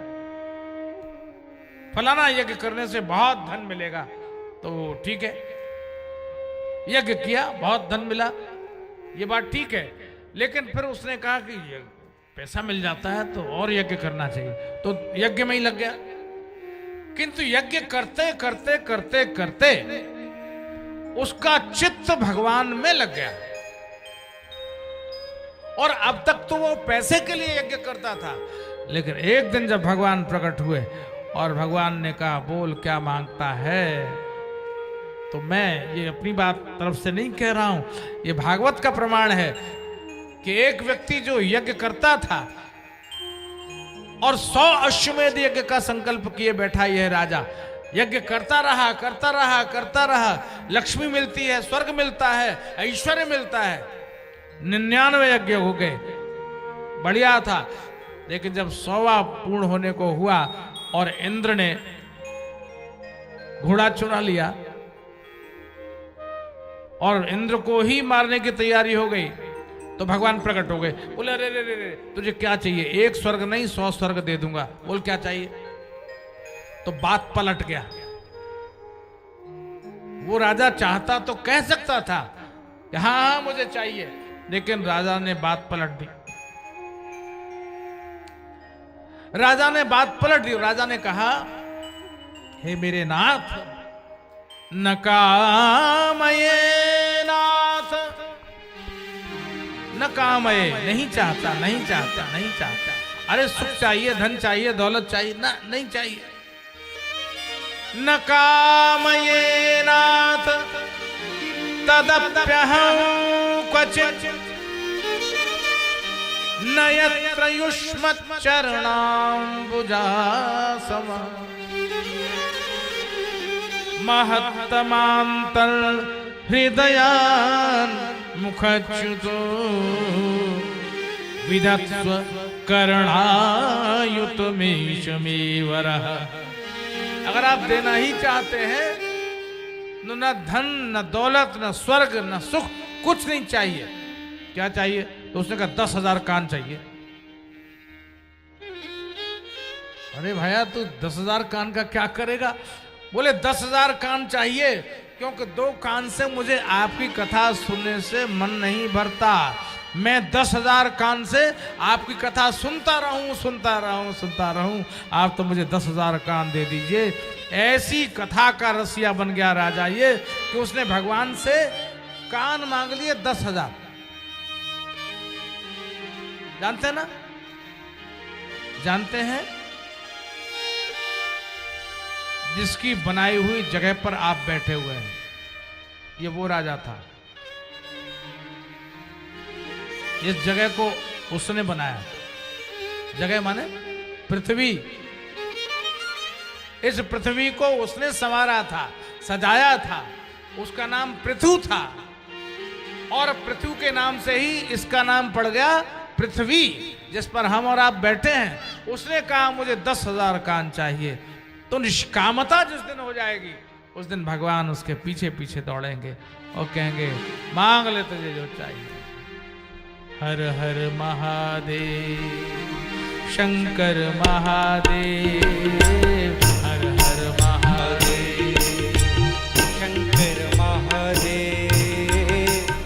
फलाना यज्ञ करने से बहुत धन मिलेगा, तो ठीक है, यज्ञ किया बहुत धन मिला, ये बात ठीक है। लेकिन फिर उसने कहा कि पैसा मिल जाता है तो और यज्ञ करना चाहिए, तो यज्ञ में ही लग गया। किंतु यज्ञ करते करते करते करते उसका चित्त भगवान में लग गया, और अब तक तो वो पैसे के लिए यज्ञ करता था। लेकिन एक दिन जब भगवान प्रकट हुए और भगवान ने कहा बोल क्या मांगता है, तो मैं ये अपनी बात तरफ से नहीं कह रहा हूं, ये भागवत का प्रमाण है कि एक व्यक्ति जो यज्ञ करता था और 100 अश्वमेध यज्ञ का संकल्प किए बैठा यह राजा, यज्ञ करता रहा करता रहा करता रहा, लक्ष्मी मिलती है, स्वर्ग मिलता है, ऐश्वर्य मिलता है, 99 यज्ञ हो गए, बढ़िया था। लेकिन जब 100वां पूर्ण होने को हुआ और इंद्र ने घोड़ा चुरा लिया और इंद्र को ही मारने की तैयारी हो गई, तो भगवान प्रकट हो गए। बोले अरे रे रे रे, तुझे क्या चाहिए? एक स्वर्ग नहीं 100 स्वर्ग दे दूंगा, बोल क्या चाहिए? तो बात पलट गया। वो राजा चाहता तो कह सकता था कि हाँ हाँ मुझे चाहिए, लेकिन राजा ने बात पलट दी। राजा ने बात पलट दी। राजा ने कहा हे मेरे नाथ, न कामये नाथ, न कामये, नहीं चाहता नहीं चाहता नहीं चाहता। अरे सुख चाहिए, धन चाहिए, दौलत चाहिए ना, नहीं चाहिए। न कामये नाथ तदप्यहं क्वचित् न यत्र युष्मत् चरणाम्बुजासम महत्तमान्तर् हृदयान् मुखच्युतो विधत्स्व कर्णायुतमेषमेवरः। अगर आप देना ही चाहते हैं तो न धन न दौलत न स्वर्ग न सुख, कुछ नहीं चाहिए। क्या चाहिए? तो उसने कहा 10,000 कान चाहिए। अरे भैया तू 10,000 कान का क्या करेगा? बोले 10,000 कान चाहिए क्योंकि 2 कान से मुझे आपकी कथा सुनने से मन नहीं भरता। मैं 10,000 कान से आपकी कथा सुनता रहूं सुनता रहूं सुनता रहूं, आप तो मुझे 10,000 कान दे दीजिए। ऐसी कथा का रसिया बन गया राजा ये कि उसने भगवान से कान मांग लिए 10,000। जानते ना, जानते हैं जिसकी बनाई हुई जगह पर आप बैठे हुए हैं, ये वो राजा था। इस जगह को उसने बनाया। जगह माने पृथ्वी। इस पृथ्वी को उसने संवारा था, सजाया था। उसका नाम पृथु था और पृथु के नाम से ही इसका नाम पड़ गया पृथ्वी, जिस पर हम और आप बैठे हैं। उसने कहा मुझे 10,000 कान चाहिए। तो निष्कामता जिस दिन हो जाएगी उस दिन भगवान उसके पीछे पीछे दौड़ेंगे और कहेंगे मांग ले तुझे जो चाहिए। हर हर महादेव शंकर महादेव, हर हर महादेव शंकर महादेव,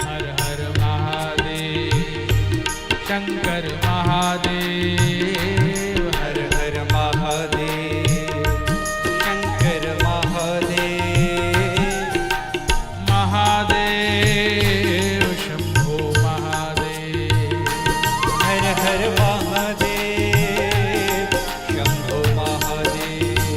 हर हर महादेव शंकर महादेव, हर हर महादेव शंकर महादेव, महादेव शंभो महादेव, हर हर महादेव शंभो महादेव,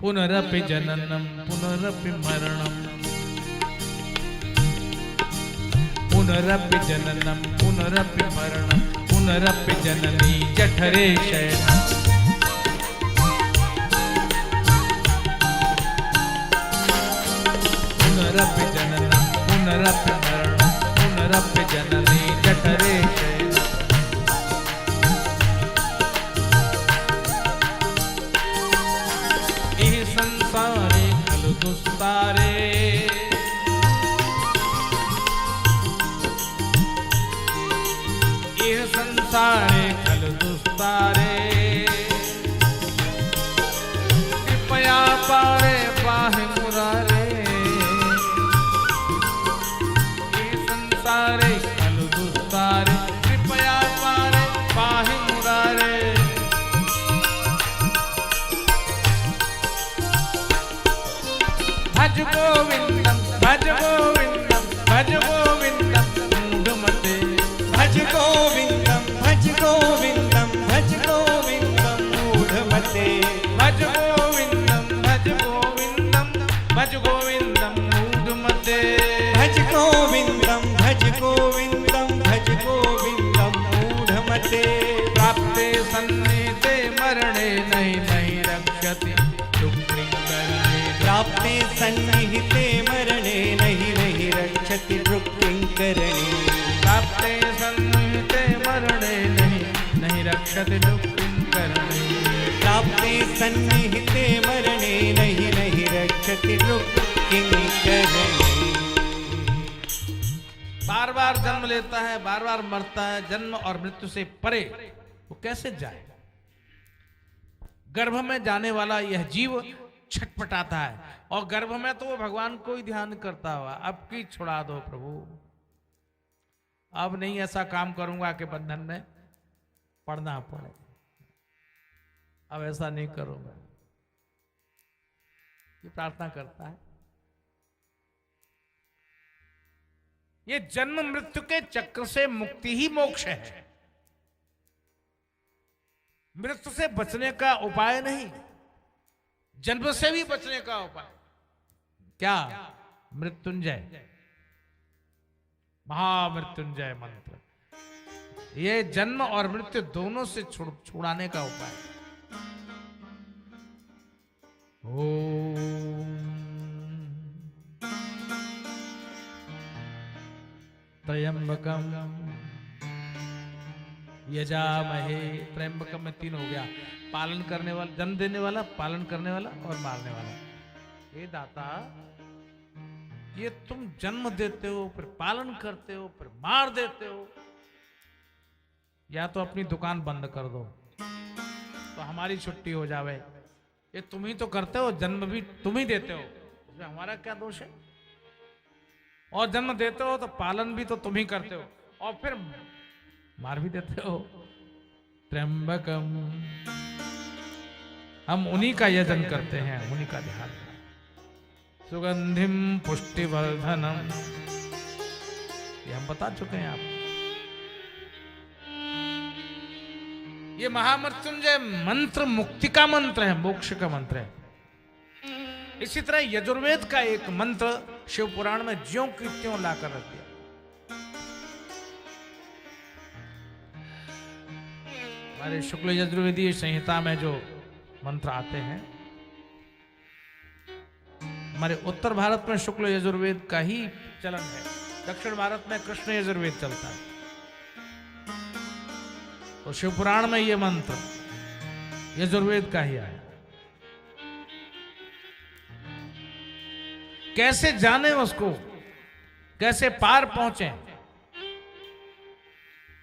पुनरपि जननम पुनरपि मरणम, पुनरपि जननम पुनरपि मरणम, पुनरपि जननी जठरे शयनम। पुनरपि जननम पुनरपि मरणम, पुनरपि जननी जठरे शयनम। इह संसारे खलु दुस्तारे, इह संसारे खलु दुस्तारे, कृपया पारे पाहि मुरारे। इह संसारे खलु दुस्तारे, कृपया पारे पाहि मुरारे। भज गोविंदम भज गोविंदम भज गोविंदम मूढ़मते। भज गोविंदम भज गोविंदम भज गोविंदम मूढ़मते। भज गोविंदम भज गोविंदम भज गोविंदम मूढ़मते। भज गोविंदम भज गोविंदम भज गोविंदम मूढ़मते। प्राप्ते सन्निधे मरणे नहीं नहीं रक्षति दुःखिंकरणे। प्राप्ते सन्निहिते मरणे नहि नहि रक्षति दुःखिंकरणे। प्राप्ते सन्निहिते मरणे नहीं नहीं रक्षति दुःखिंकरणे। प्राप्ते सन्निहिते मरणे नहि नहि रक्षति दुःखिंकरणे। बार बार जन्म लेता है, बार बार मरता है, जन्म और मृत्यु से परे वो कैसे जाए? गर्भ में जाने वाला यह जीव छटपटाता है, और गर्भ में तो वो भगवान को ही ध्यान करता हुआ, अब की छुड़ा दो प्रभु, अब नहीं ऐसा काम करूंगा कि बंधन में पड़ना पड़े, अब ऐसा नहीं करूंगा, ये प्रार्थना करता है। ये जन्म मृत्यु के चक्र से मुक्ति ही मोक्ष है। मृत्यु से बचने का उपाय नहीं, जन्म से भी बचने का उपाय क्या? मृत्युंजय, महामृत्युंजय मंत्र, ये जन्म और मृत्यु दोनों से छुड़ाने का उपाय। ओम त्र्यंबकम यजामहे। त्र्यंबकम में 3 हो गया, पालन करने वाला, जन्म देने वाला, पालन करने वाला और मारने वाला। हे दाता, ये तुम जन्म देते हो, फिर पालन करते हो, फिर मार देते हो, या तो अपनी दुकान बंद कर दो तो हमारी छुट्टी हो जावे। ये तुम ही तो करते हो, जन्म भी तुम ही देते हो, इसमें हमारा क्या दोष है? और जन्म देते हो तो पालन भी तो तुम ही करते हो, और फिर मार भी देते हो। त्र्यंबकम, हम उन्हीं का यजन करते हैं, उन्हीं का ध्यान। सुगंधिम पुष्टिवर्धनम, ये हम बता चुके हैं आप। ये महामृत्युंजय मंत्र मुक्ति का मंत्र है, मोक्ष का मंत्र है। इसी तरह यजुर्वेद का एक मंत्र शिव पुराण में ज्यों की त्यों लाकर रख दिया। हमारे शुक्ल यजुर्वेदीय संहिता में जो मंत्र आते हैं, हमारे उत्तर भारत में शुक्ल यजुर्वेद का ही चलन है, दक्षिण भारत में कृष्ण यजुर्वेद चलता है। तो शिव पुराण में ये मंत्र यजुर्वेद का ही आया। कैसे जाने उसको, कैसे पार पहुंचे?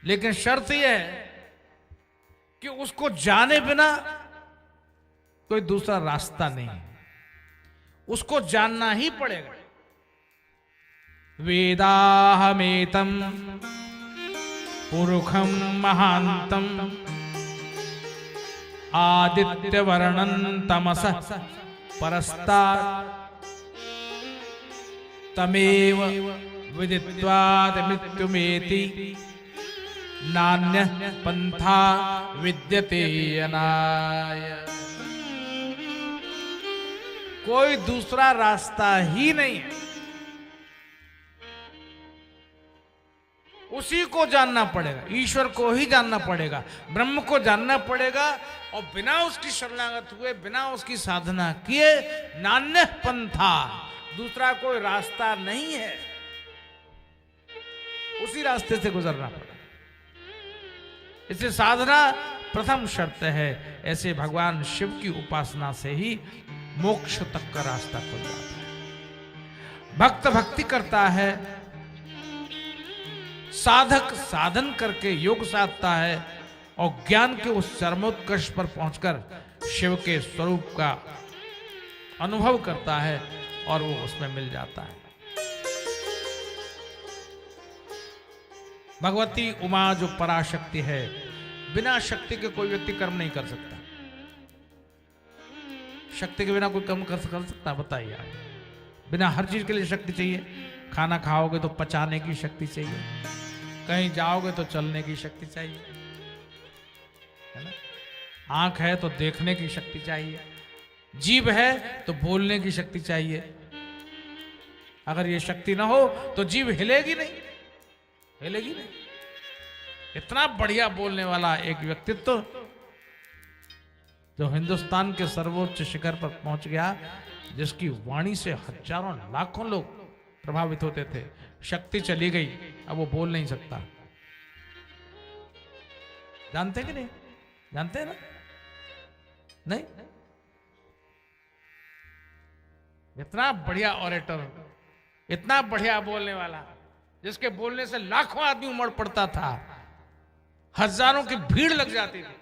लेकिन शर्त यह है कि उसको जाने बिना कोई दूसरा रास्ता नहीं है, उसको जानना ही पड़ेगा। वेदाहमेतम पुरुषम महांतम आदित्य वर्णन तमस परस्तात् तमेव विदित्वाद मृत्युमेति नान्य पंथा विद्यते अनाय। कोई दूसरा रास्ता ही नहीं है। उसी को जानना पड़ेगा, ईश्वर को ही जानना पड़ेगा, ब्रह्म को जानना पड़ेगा। और बिना उसकी शरणागत हुए, बिना उसकी साधना किए नान्य पंथा, दूसरा कोई रास्ता नहीं है। उसी रास्ते से गुजरना पड़ेगा। इससे साधना प्रथम शर्त है। ऐसे भगवान शिव की उपासना से ही मोक्ष तक का रास्ता खुल जाता है। भक्त भक्ति करता है, साधक साधन करके योग साधता है और ज्ञान के उस चरमोत्कर्ष पर पहुंचकर शिव के स्वरूप का अनुभव करता है और वो उसमें मिल जाता है। भगवती उमा जो पराशक्ति है, बिना शक्ति के कोई व्यक्ति कर्म नहीं कर सकता। शक्ति के बिना कोई कर्म कर सकता, बताइए आप। बिना हर चीज के लिए शक्ति चाहिए। खाना खाओगे तो पचाने की शक्ति चाहिए, कहीं जाओगे तो चलने की शक्ति चाहिए, है ना। आंख है तो देखने की शक्ति चाहिए, जीभ है तो बोलने की शक्ति चाहिए। अगर ये शक्ति ना हो तो जीभ हिलेगी नहीं, हिलेगी नहीं। इतना बढ़िया बोलने वाला एक व्यक्तित्व जो हिंदुस्तान के सर्वोच्च शिखर पर पहुंच गया, जिसकी वाणी से हजारों लाखों लोग प्रभावित होते थे। शक्ति चली गई, अब वो बोल नहीं सकता। जानते कि नहीं? जानते हैं ना? नहीं? इतना बढ़िया ऑरेटर, इतना बढ़िया बोलने वाला, जिसके बोलने से लाखों आदमी उमड़ पड़ता था, हजारों की भीड़ लग जाती थी।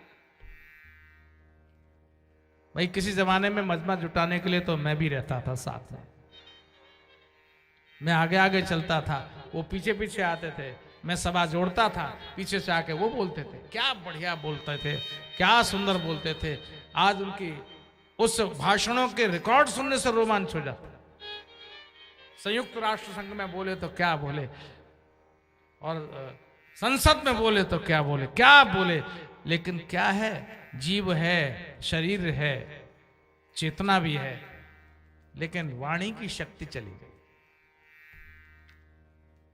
भाई किसी जमाने में मजमा जुटाने के लिए तो मैं भी रहता था साथ में। मैं आगे आगे चलता था, वो पीछे पीछे आते थे। मैं सभा जोड़ता था, पीछे से आके वो बोलते थे। क्या बढ़िया बोलते थे, क्या सुंदर बोलते थे। आज उनकी उस भाषणों के रिकॉर्ड सुनने से रोमांच हो जाता। संयुक्त राष्ट्र संघ में बोले तो क्या बोले, और संसद में बोले तो क्या बोले, क्या बोले। लेकिन क्या है, जीव है, शरीर है, चेतना भी है, लेकिन वाणी की शक्ति चली गई।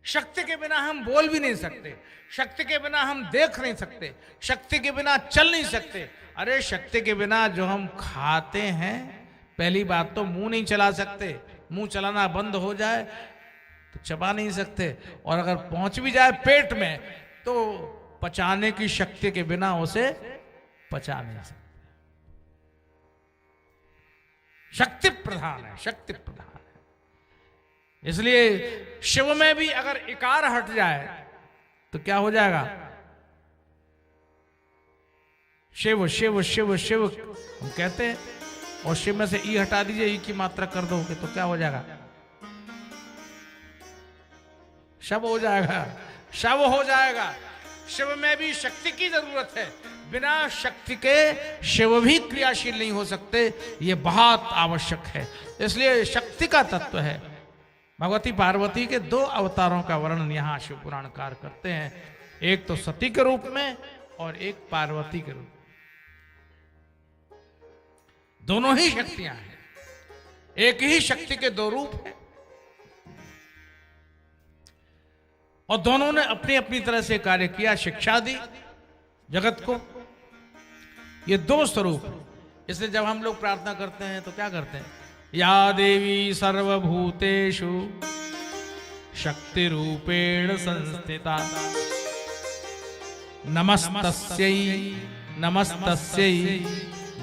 शक्ति के बिना हम बोल भी नहीं सकते, शक्ति के बिना हम देख नहीं सकते, शक्ति के बिना चल नहीं सकते। अरे शक्ति के बिना जो हम खाते हैं, पहली बात तो मुंह नहीं चला सकते। मुंह चलाना बंद हो जाए तो चबा नहीं सकते, और अगर पहुंच भी जाए पेट में तो पचाने की शक्ति के बिना उसे पचा नहीं सकते। शक्ति प्रधान है, शक्ति प्रधान है। इसलिए शिव में भी अगर इकार हट जाए तो क्या हो जाएगा? शिव शिव शिव शिव हम कहते हैं, और शिव में से ई हटा दीजिए, ई की मात्रा कर दोगे तो क्या हो जाएगा? शव हो जाएगा, शव हो जाएगा। शिव में भी शक्ति की जरूरत है। बिना शक्ति के शिव भी क्रियाशील नहीं हो सकते, ये बहुत आवश्यक है। इसलिए शक्ति का तत्व है। भगवती पार्वती के दो अवतारों का वर्णन यहां शिव पुराणकार करते हैं, एक तो सती के रूप में और एक पार्वती के रूप में। दोनों ही शक्तियां हैं, एक ही शक्ति के दो रूप हैं, और दोनों ने अपनी अपनी तरह से कार्य किया, शिक्षा दी जगत को। ये दो स्वरूप। इसलिए जब हम लोग प्रार्थना करते हैं तो क्या करते हैं? या देवी सर्वभूतेषु शक्ति रूपेण संस्थिता नमस्तस्यै नमस्तस्यै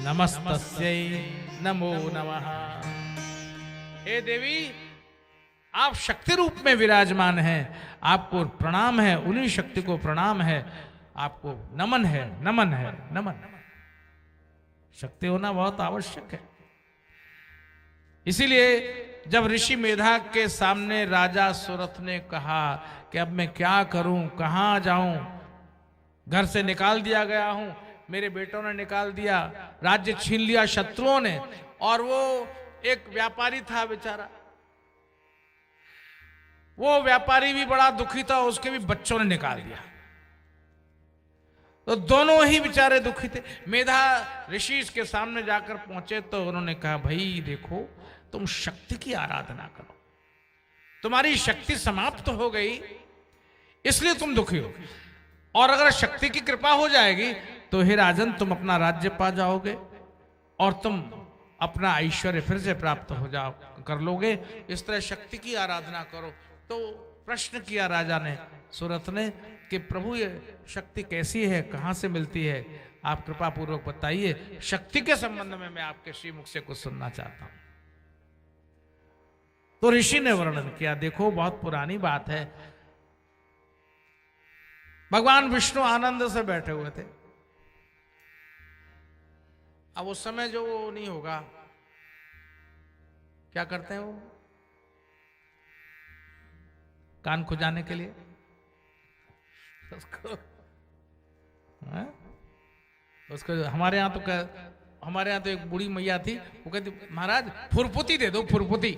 नमस्तस्यै नमो नमः। हे देवी, आप शक्ति रूप में विराजमान हैं, आपको प्रणाम है, उन्हीं शक्ति को प्रणाम है, आपको नमन है, नमन है, नमन। शक्ति होना बहुत आवश्यक है। इसीलिए जब ऋषि मेधा के सामने राजा सुरथ ने कहा कि अब मैं क्या करूं, कहां जाऊं, घर से निकाल दिया गया हूं, मेरे बेटों ने निकाल दिया, राज्य छीन लिया शत्रुओं ने, और वो एक व्यापारी था बेचारा, वो व्यापारी भी बड़ा दुखी था, उसके भी बच्चों ने निकाल दिया। तो दोनों ही बेचारे दुखी थे। मेधा ऋषि के सामने जाकर पहुंचे तो उन्होंने कहा, भाई देखो, तुम शक्ति की आराधना करो। तुम्हारी शक्ति समाप्त हो गई इसलिए तुम दुखी हो, और अगर शक्ति की कृपा हो जाएगी तो हे राजन तुम अपना राज्य पा जाओगे और तुम अपना ऐश्वर्य फिर से प्राप्त हो जाओ कर लोगे। इस तरह शक्ति की आराधना करो। तो प्रश्न किया राजा ने, सुरथ ने, कि प्रभु ये शक्ति कैसी है, कहां से मिलती है, आप कृपा पूर्वक बताइए। शक्ति के संबंध में मैं आपके श्रीमुख से कुछ सुनना चाहता हूं। तो ऋषि ने वर्णन किया, देखो बहुत पुरानी बात है। भगवान विष्णु आनंद से बैठे हुए थे। अब उस समय जो वो नहीं होगा, क्या करते हैं वो, कान खुजाने के लिए उसको हमारे यहाँ तो एक बूढ़ी मैया थी, वो कहती महाराज फुरपुती दे दो, फुरपुती।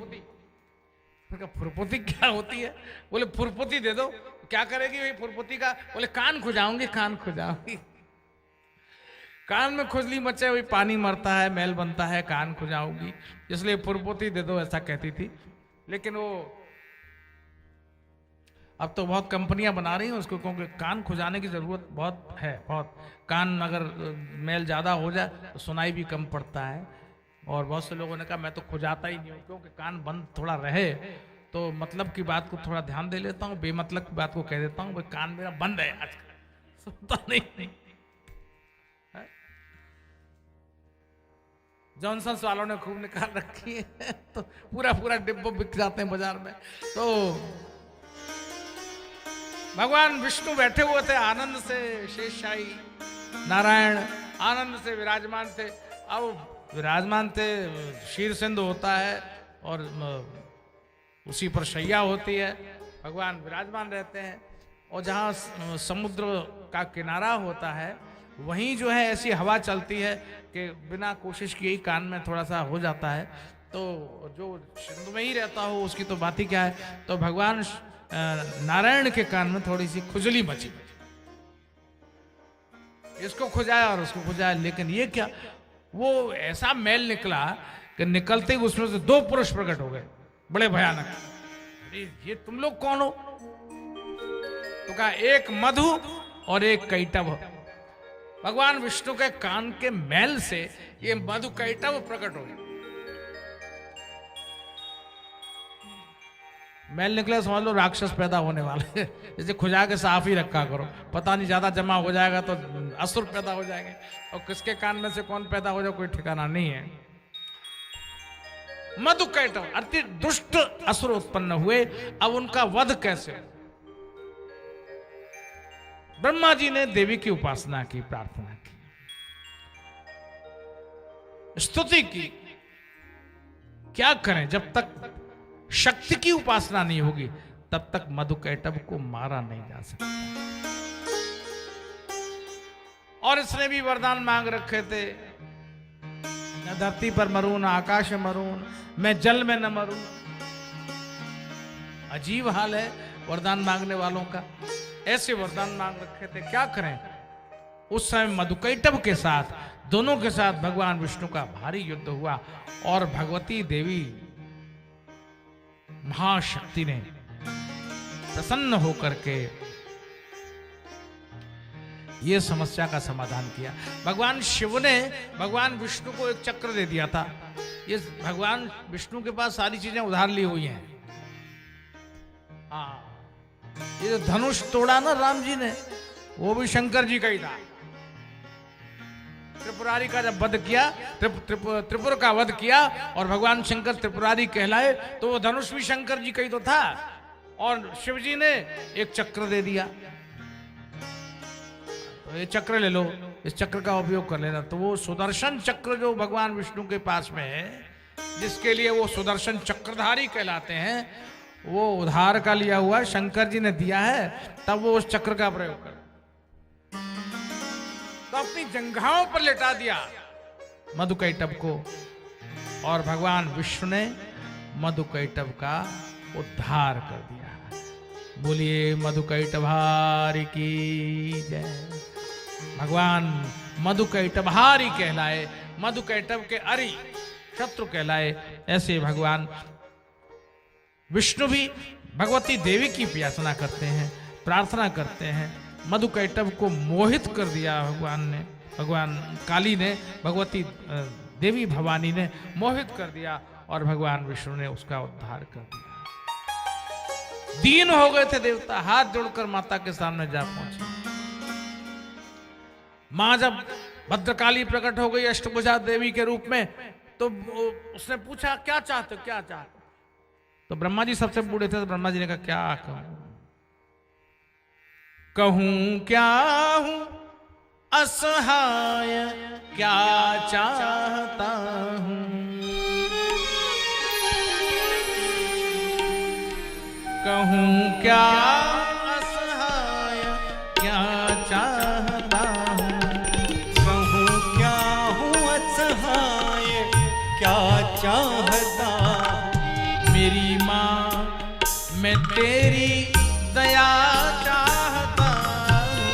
फुरपुती क्या होती है? बोले फुरपुती दे दो। क्या करेगी भाई फुरपुती का? बोले कान खुजाऊंगी, कान खुजाऊंगी। कान में खुजली मचे हुई, पानी मरता है, मैल बनता है, कान खुजाऊंगी, इसलिए फुरपुती दे दो, ऐसा कहती थी। लेकिन वो अब तो बहुत कंपनियां बना रही हैं उसको, क्योंकि कान खुजाने की जरूरत बहुत है, बहुत। कान अगर मैल ज्यादा हो जाए तो सुनाई भी कम पड़ता है। और बहुत से लोगों ने कहा मैं तो खुजाता ही नहीं हूँ, क्योंकि कान बंद थोड़ा रहे तो मतलब की बात को थोड़ा ध्यान दे लेता हूँ, बेमतलब की बात को कह देता हूँ, भाई कान मेरा बंद है आजकल, सुनता नहीं। जॉनसन्स वालों ने खूब निकाल रखी है, तो पूरा पूरा डिब्बा बिक जाते हैं बाजार में। तो भगवान विष्णु बैठे हुए थे आनंद से, शेषशाही नारायण आनंद से विराजमान थे। अब विराजमान थे, शीर सिंधु होता है और उसी पर शैया होती है, भगवान विराजमान रहते हैं। और जहाँ समुद्र का किनारा होता है वहीं जो है ऐसी हवा चलती है कि बिना कोशिश किए ही कान में थोड़ा सा हो जाता है। तो जो सिंधु में ही रहता हो उसकी तो बात ही क्या है। तो भगवान नारायण के कान में थोड़ी सी खुजली मची, इसको खुजाया और उसको खुजाया, लेकिन ये क्या, वो ऐसा मैल निकला कि निकलते ही उसमें से दो पुरुष प्रकट हो गए, बड़े भयानक। अरे ये तुम लोग कौन हो? तो कहा एक मधु और एक कैटभ। भगवान विष्णु के कान के मैल से ये मधु कैटभ प्रकट हो गए। मैल निकले समझ लो राक्षस पैदा होने वाले, जैसे खुजा के साफ ही रखा करो, पता नहीं ज्यादा जमा हो जाएगा तो असुर पैदा हो जाएंगे, और किसके कान में से कौन पैदा हो जाए कोई ठिकाना नहीं है। मधु कैटभ अति दुष्ट असुर उत्पन्न हुए। अब उनका वध कैसे? ब्रह्मा जी ने देवी की उपासना की, प्रार्थना की, स्तुति की। क्या करें, जब तक शक्ति की उपासना नहीं होगी तब तक मधु कैटभ को मारा नहीं जा सकता। और इसने भी वरदान मांग रखे थे, न धरती पर मरूं न आकाश में मरूं, मैं जल में न मरूं। अजीब हाल है वरदान मांगने वालों का, ऐसे वरदान मांग रखे थे। क्या करें? उस समय मधु कैटभ के साथ, दोनों के साथ भगवान विष्णु का भारी युद्ध हुआ और भगवती देवी महाशक्ति ने प्रसन्न होकर के यह समस्या का समाधान किया। भगवान शिव ने भगवान विष्णु को एक चक्र दे दिया था। ये भगवान विष्णु के पास सारी चीजें उधार ली हुई हैं। हाँ, ये जो धनुष तोड़ा ना राम जी ने, वो भी शंकर जी का ही था। त्रिपुरारी का जब वध किया, त्रिपुर का वध किया और भगवान शंकर त्रिपुरारी कहलाए, तो वो धनुष भी शंकर जी का ही तो था। और शिव जी ने एक चक्र दे दिया, तो ये चक्र ले लो, इस चक्र का उपयोग कर लेना। तो वो सुदर्शन चक्र जो भगवान विष्णु के पास में है, जिसके लिए वो सुदर्शन चक्रधारी कहलाते हैं, वो उधार का लिया हुआ शंकर जी ने दिया है, तब वो उस चक्र का प्रयोग कर, तो अपनी जंघाओं पर लेटा दिया मधु कैटभ को, और भगवान विष्णु ने मधु कैटभ का उद्धार कर दिया। बोलिए मधु कैटभारी की जय। भगवान मधु कैटभारी कहलाए। मधु कैटभ के अरि शत्रु कहलाए। ऐसे भगवान विष्णु भी भगवती देवी की प्रार्थना करते हैं, प्रार्थना करते हैं। मधुकैटभ को मोहित कर दिया भगवान ने, भगवान काली ने, भगवती देवी भवानी ने मोहित कर दिया और भगवान विष्णु ने उसका उद्धार कर दिया। दीन हो गए थे देवता, हाथ जोड़कर माता के सामने जा पहुंचे। मां जब भद्रकाली प्रकट हो गई अष्टभुजा देवी के रूप में, तो उसने पूछा क्या चाहते हो, क्या चाहते हो? तो ब्रह्मा जी सबसे बूढ़े थे, तो ब्रह्मा जी ने कहा क्या कहूं क्या हूं असहाय क्या चाहता हूं, कहूं क्या असहाय क्या चाहता हूं, कहूँ क्या हूँ असहाय क्या चाहता हूँ। मेरी माँ मैं तेरी दया चाहता हूं,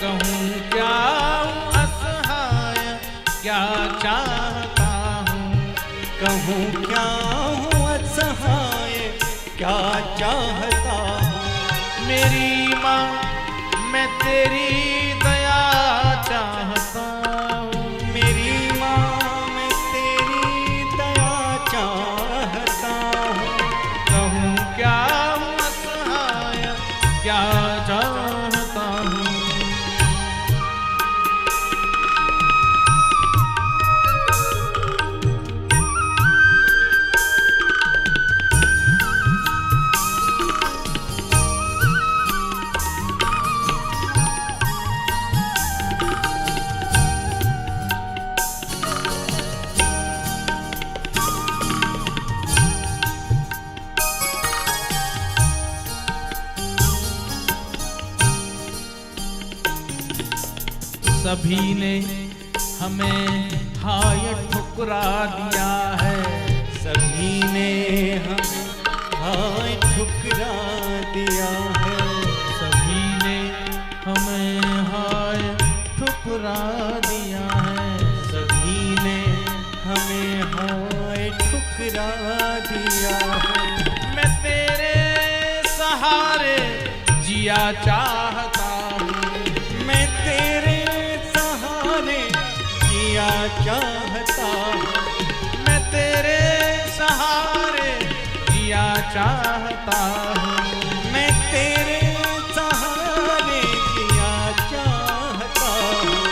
कहूं क्या हूं असहाय क्या चाहता हूं, कहूँ क्या हूँ असहाय क्या चाहता हूँ। मेरी माँ मैं तेरी दया चाहता हूं, मेरी माँ मैं तेरी दया चाहता हूँ। कहूं क्या हूं असहाय क्या चाहता हूं। सभी ने हमें हाय ठुकरा दिया है, सभी ने हमें हाय ठुकरा दिया है। सभी ने हमें हाय ठुकरा दिया है, सभी ने हमें हाय ठुकरा दिया है। मैं तेरे सहारे जिया चाहता हूँ, मैं तेरे सहारे जिया चाहता हूँ। मैं तेरे सहारे जिया चाहता हूँ। मैं तेरे सहारे जिया चाहता हूँ।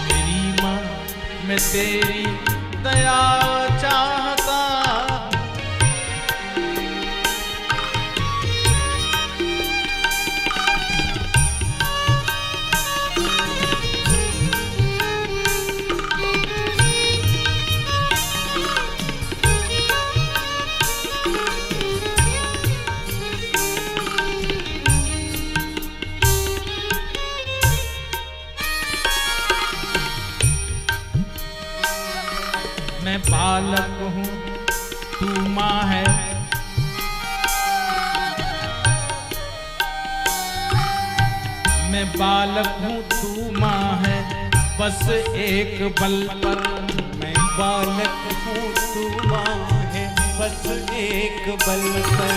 मेरी माँ मैं तेरी दया चाहता हूँ। मैं बालक हूँ तू माँ है, मैं बालक हूँ तू माँ है, बस एक बल पर। मैं बालक हूँ तू माँ है बस एक बल पर।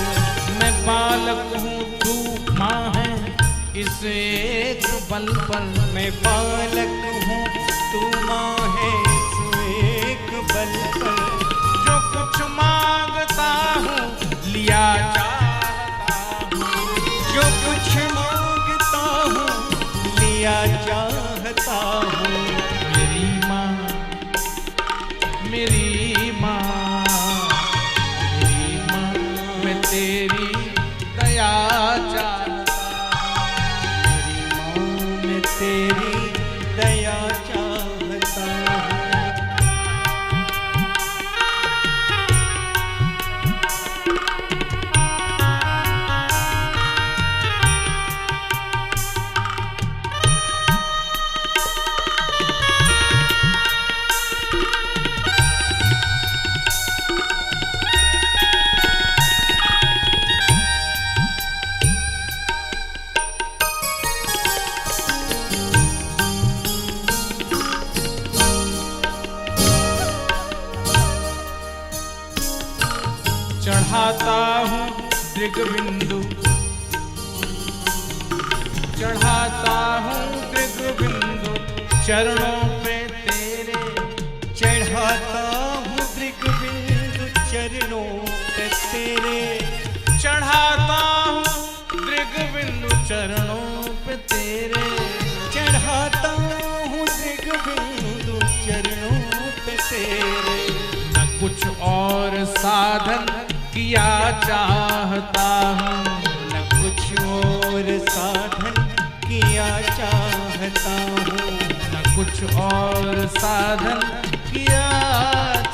मैं बालक हूँ तू माँ है इस एक बल पर। मैं बालक हूँ तू माँ है इस एक बल पर। जो कुछ मांगता हूँ लिया चाहता हूँ, जो कुछ मांगता हूँ लिया चाहता हूँ। मेरी माँ मेरी माँ मेरी माँ मैं तेरी दया चाहता हूँ। मेरी माँ मैं तेरी दया चाहता हूँ। चढ़ाता हूँ दृगबिंदु, चढ़ाता हूँ दृगबिंदु चरणों पे तेरे, चढ़ाता हूँ दृगबिंदु चरणों पे तेरे, चढ़ाता हूँ दृगबिंदु चरणों पे तेरे, चढ़ाता हूँ दृगबिंदु चरणों पे तेरे। न कुछ और साधन किया चाहता हूँ, न कुछ और साधन किया चाहता हूँ, न कुछ और साधन किया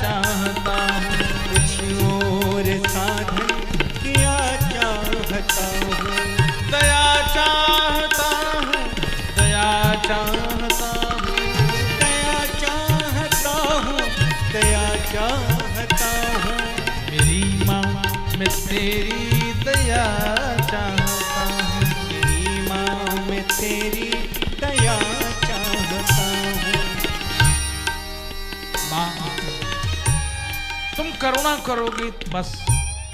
चाहता हूँ, कुछ और साधन किया चाहता हूँ। दया चाहता हूँ, दया चाहता हूँ, दया चाहता हूँ, दया चाहता हूँ। मेरी माँ मैं तेरी दया चाहता हूँ, मेरी माँ मैं तेरी दया चाहता हूँ। माँ तुम करुणा करोगी, बस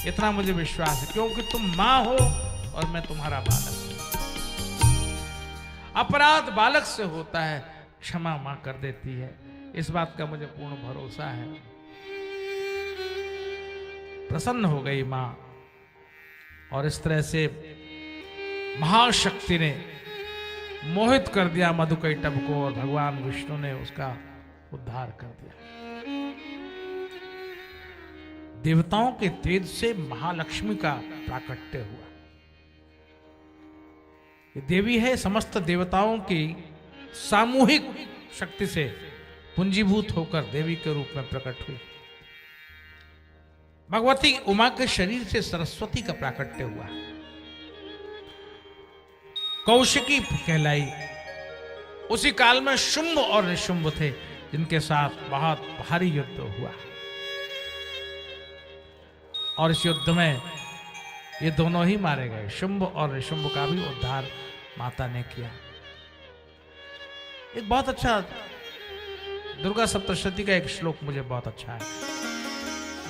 इतना मुझे विश्वास है, क्योंकि तुम माँ हो और मैं तुम्हारा बालक हूं। अपराध बालक से होता है, क्षमा माँ कर देती है, इस बात का मुझे पूर्ण भरोसा है। प्रसन्न हो गई माँ और इस तरह से महाशक्ति ने मोहित कर दिया मधुकैटभ को और भगवान विष्णु ने उसका उद्धार कर दिया। देवताओं के तेज से महालक्ष्मी का प्राकट्य हुआ। ये देवी है समस्त देवताओं की सामूहिक शक्ति से पुंजीभूत होकर देवी के रूप में प्रकट हुई। भगवती उमा के शरीर से सरस्वती का प्राकट्य हुआ। कौशिकी कहलाई। उसी काल में शुंभ और निशुंभ थे, जिनके साथ बहुत भारी युद्ध हुआ और इस युद्ध में ये दोनों ही मारे गए। शुंभ और निशुंभ का भी उद्धार माता ने किया। एक बहुत अच्छा दुर्गा सप्तशती का एक श्लोक मुझे बहुत अच्छा है,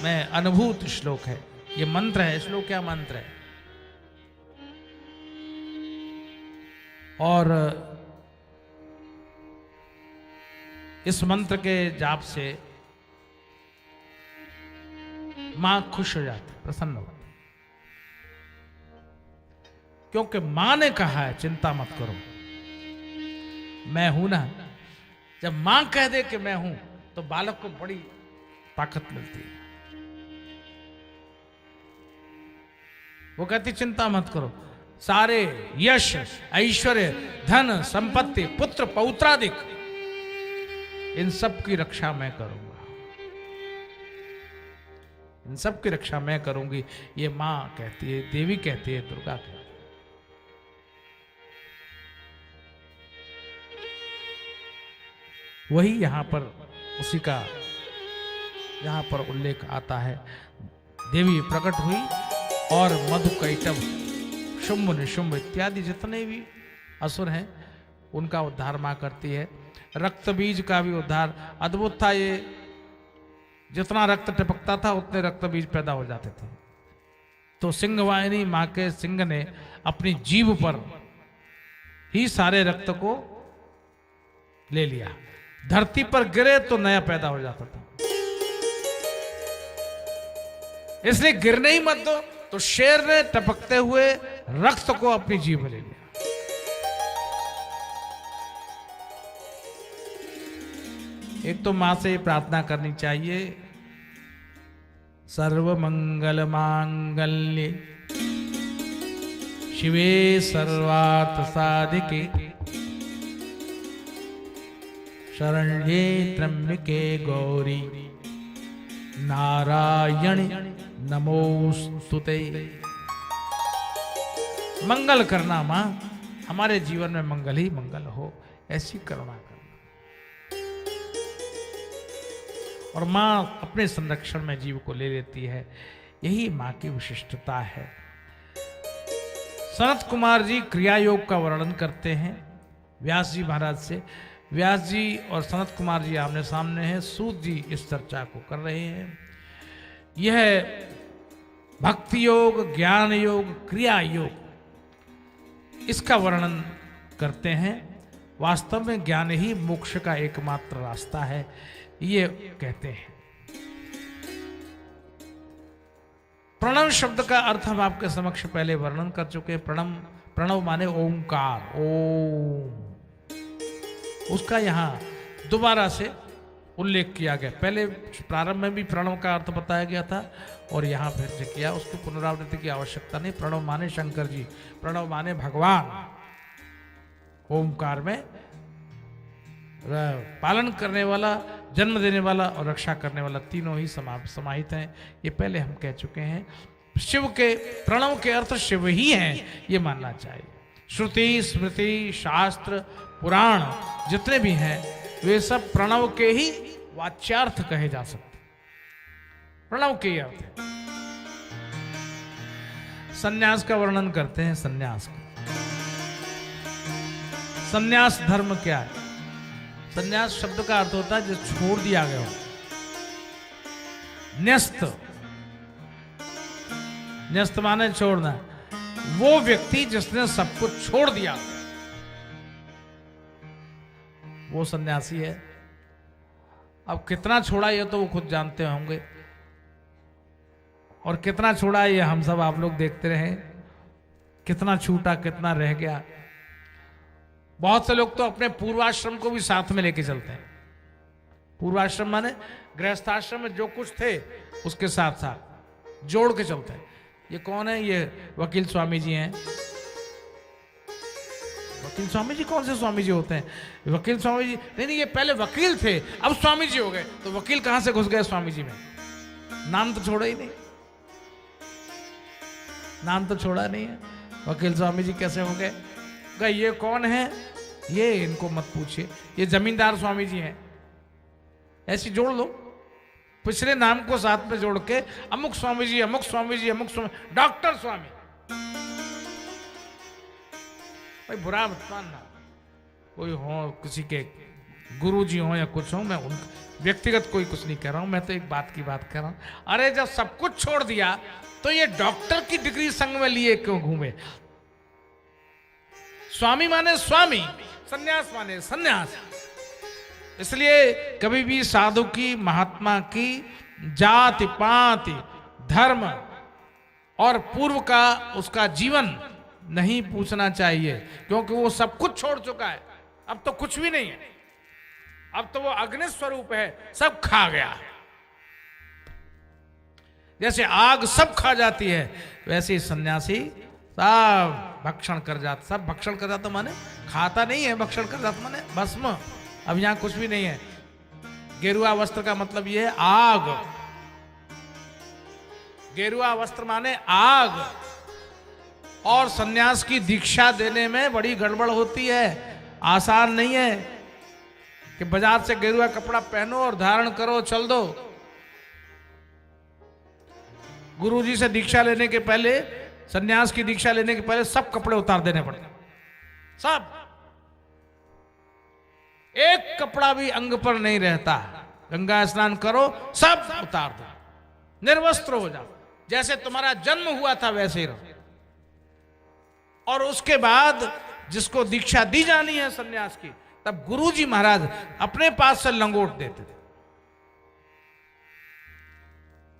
मैं अनुभूत श्लोक है, ये मंत्र है। श्लोक क्या मंत्र है? और इस मंत्र के जाप से मां खुश हो जाती, प्रसन्न होती, क्योंकि मां ने कहा है चिंता मत करो, मैं हूं ना। जब मां कह दे कि मैं हूं तो बालक को बड़ी ताकत मिलती है। वो कहती चिंता मत करो, सारे यश ऐश्वर्य धन संपत्ति पुत्र पौत्रादिक इन सब की रक्षा मैं करूंगा, इन सब की रक्षा मैं करूंगी। ये मां कहती है, देवी कहती है, दुर्गा कहती है। वही यहां पर उसी का यहां पर उल्लेख आता है। देवी प्रकट हुई और मधुकैटभ शुंभ निशुंभ इत्यादि जितने भी असुर हैं उनका उद्धार मां करती है। रक्त बीज का भी उद्धार अद्भुत था। ये जितना रक्त टपकता था उतने रक्त बीज पैदा हो जाते थे। तो सिंहवाहिनी मां के सिंह ने अपनी जीभ पर ही सारे रक्त को ले लिया। धरती पर गिरे तो नया पैदा हो जाता था, इसलिए गिरने ही मत दो। तो शेर ने टपकते हुए रक्त को अपनी जीभ में ले लिया। एक तो मां से प्रार्थना करनी चाहिए, सर्व मंगल मांगल्ये शिवे सर्वार्थ साधिके शरण्ये त्र्यंबके गौरी नारायण नमोस्तुते। मंगल करना मां, हमारे जीवन में मंगल ही मंगल हो, ऐसी करुणा करना। और मां अपने संरक्षण में जीव को ले लेती है, यही मां की विशिष्टता है। सनत कुमार जी क्रिया योग का वर्णन करते हैं व्यास जी महाराज से। व्यास जी और सनत कुमार जी आमने सामने हैं, सूत जी इस चर्चा को कर रहे हैं। यह भक्ति योग, ज्ञान योग, क्रिया योग, इसका वर्णन करते हैं। वास्तव में ज्ञान ही मोक्ष का एकमात्र रास्ता है, ये कहते हैं। प्रणव शब्द का अर्थ हम आपके समक्ष पहले वर्णन कर चुके हैं। प्रणव माने ओंकार, ओम, उसका यहां दोबारा से उल्लेख किया गया। पहले प्रारंभ में भी प्रणव का अर्थ बताया गया था और यहां फिर से किया, उसकी पुनरावृत्ति की आवश्यकता नहीं। प्रणव माने शंकर जी, प्रणव माने भगवान। ओंकार में पालन करने वाला, जन्म देने वाला और रक्षा करने वाला, तीनों ही समाहित हैं। ये पहले हम कह चुके हैं। शिव के प्रणव के अर्थ शिव ही हैं, ये मानना चाहिए। श्रुति, स्मृति, शास्त्र, पुराण जितने भी हैं वे सब प्रणव के ही वाच्यार्थ कहे जा सकते, प्रणव के ही अर्थ है। संन्यास का वर्णन करते हैं। संन्यास का संन्यास धर्म क्या है? संन्यास शब्द का अर्थ होता है जो छोड़ दिया गया हो। न्यस्त, न्यस्त माने छोड़ना। वो व्यक्ति जिसने सब कुछ छोड़ दिया वो सन्यासी है। अब कितना छोड़ा ये तो वो खुद जानते होंगे, और कितना छोड़ा ये हम सब आप लोग देखते रहे। कितना छूटा, कितना रह गया। बहुत से लोग तो अपने पूर्वाश्रम को भी साथ में लेके चलते हैं। पूर्वाश्रम माने गृहस्थाश्रम में जो कुछ थे उसके साथ साथ जोड़ के चलते हैं। ये कौन है? ये वकील स्वामी जी हैं। वकील स्वामी जी कौन से स्वामी जी होते हैं? वकील स्वामी जी नहीं, ये पहले वकील थे, अब स्वामी जी हो गए। तो वकील कहां से घुस गए स्वामी जी में? नाम तो छोड़ा ही नहीं, नाम तो छोड़ा नहीं है। वकील स्वामी जी कैसे हो गए? ये कौन है? ये इनको मत पूछिए, ये जमींदार स्वामी जी हैं। ऐसी जोड़ लो, पिछले नाम को साथ में जोड़ के अमुक स्वामी जी, अमुक स्वामी जी, अमुक स्वामी, डॉक्टर स्वामी। भाई बुरा मत मानना, कोई हो, किसी के गुरु जी हो या कुछ हो, मैं उन व्यक्तिगत कोई कुछ नहीं कह रहा हूं। मैं तो एक बात की बात कर रहा हूं। अरे जब सब कुछ छोड़ दिया तो ये डॉक्टर की डिग्री संग में लिए क्यों घूमे? स्वामी माने स्वामी, सन्यास माने सन्यास। इसलिए कभी भी साधु की, महात्मा की जाति पाति, धर्म और पूर्व का उसका जीवन नहीं पूछना चाहिए, क्योंकि वो सब कुछ छोड़ चुका है। अब तो कुछ भी नहीं है, अब तो वो अग्नि स्वरूप है, सब खा गया। जैसे आग सब खा जाती है, वैसे ही सन्यासी सब भक्षण कर जाता। सब भक्षण कर जाता माने खाता नहीं है, भक्षण कर जाता माने भस्म। अब यहां कुछ भी नहीं है। गेरुआ वस्त्र का मतलब यह है आग। गेरुआ वस्त्र माने आग। और सन्यास की दीक्षा देने में बड़ी गड़बड़ होती है, आसान नहीं है कि बाजार से गेरुआ कपड़ा पहनो और धारण करो, चल दो। गुरुजी से दीक्षा लेने के पहले, सन्यास की दीक्षा लेने के पहले सब कपड़े उतार देने पड़ते, सब। एक कपड़ा भी अंग पर नहीं रहता। गंगा स्नान करो, सब उतार दो, निर्वस्त्र हो जाओ, जैसे तुम्हारा जन्म हुआ था वैसे ही रहो। और उसके बाद जिसको दीक्षा दी जानी है सन्यास की, तब गुरुजी महाराज अपने पास से लंगोट देते थे।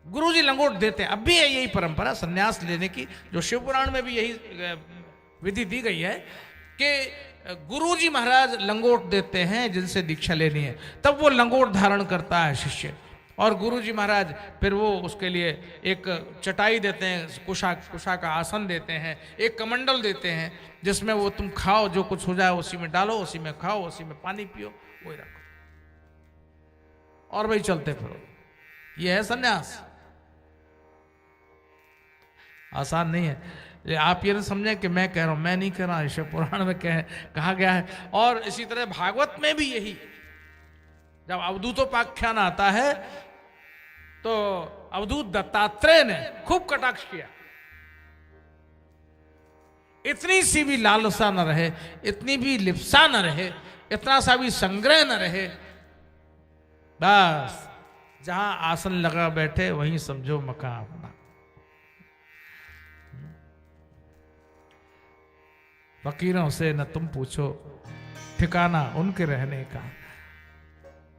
गुरुजी लंगोट देते हैं। अब भी है यही परंपरा सन्यास लेने की, जो शिव पुराण में भी यही विधि दी गई है कि गुरुजी महाराज लंगोट देते हैं जिनसे दीक्षा लेनी है, तब वो लंगोट धारण करता है शिष्य। और गुरुजी महाराज फिर वो उसके लिए एक चटाई देते हैं, कुशा का आसन देते हैं, एक कमंडल देते हैं, जिसमें वो तुम खाओ, जो कुछ हो जाए उसी में डालो, उसी में खाओ, उसी में पानी पियो, वही रखो और भाई चलते फिरो। ये है सन्यास। आसान नहीं है। आप ये ना समझें कि मैं कह रहा हूं, मैं नहीं कह रहा, शिव पुराण में कहा गया है। और इसी तरह भागवत में भी यही, जब अवधूतोपाख्यान आता है तो अवधूत दत्तात्रेय ने खूब कटाक्ष किया। इतनी सी भी लालसा न रहे, इतनी भी लिप्सा न रहे, इतना सा भी संग्रह न रहे, बस जहां आसन लगा बैठे वहीं समझो मकान अपना। फकीरों से न तुम पूछो ठिकाना उनके रहने का।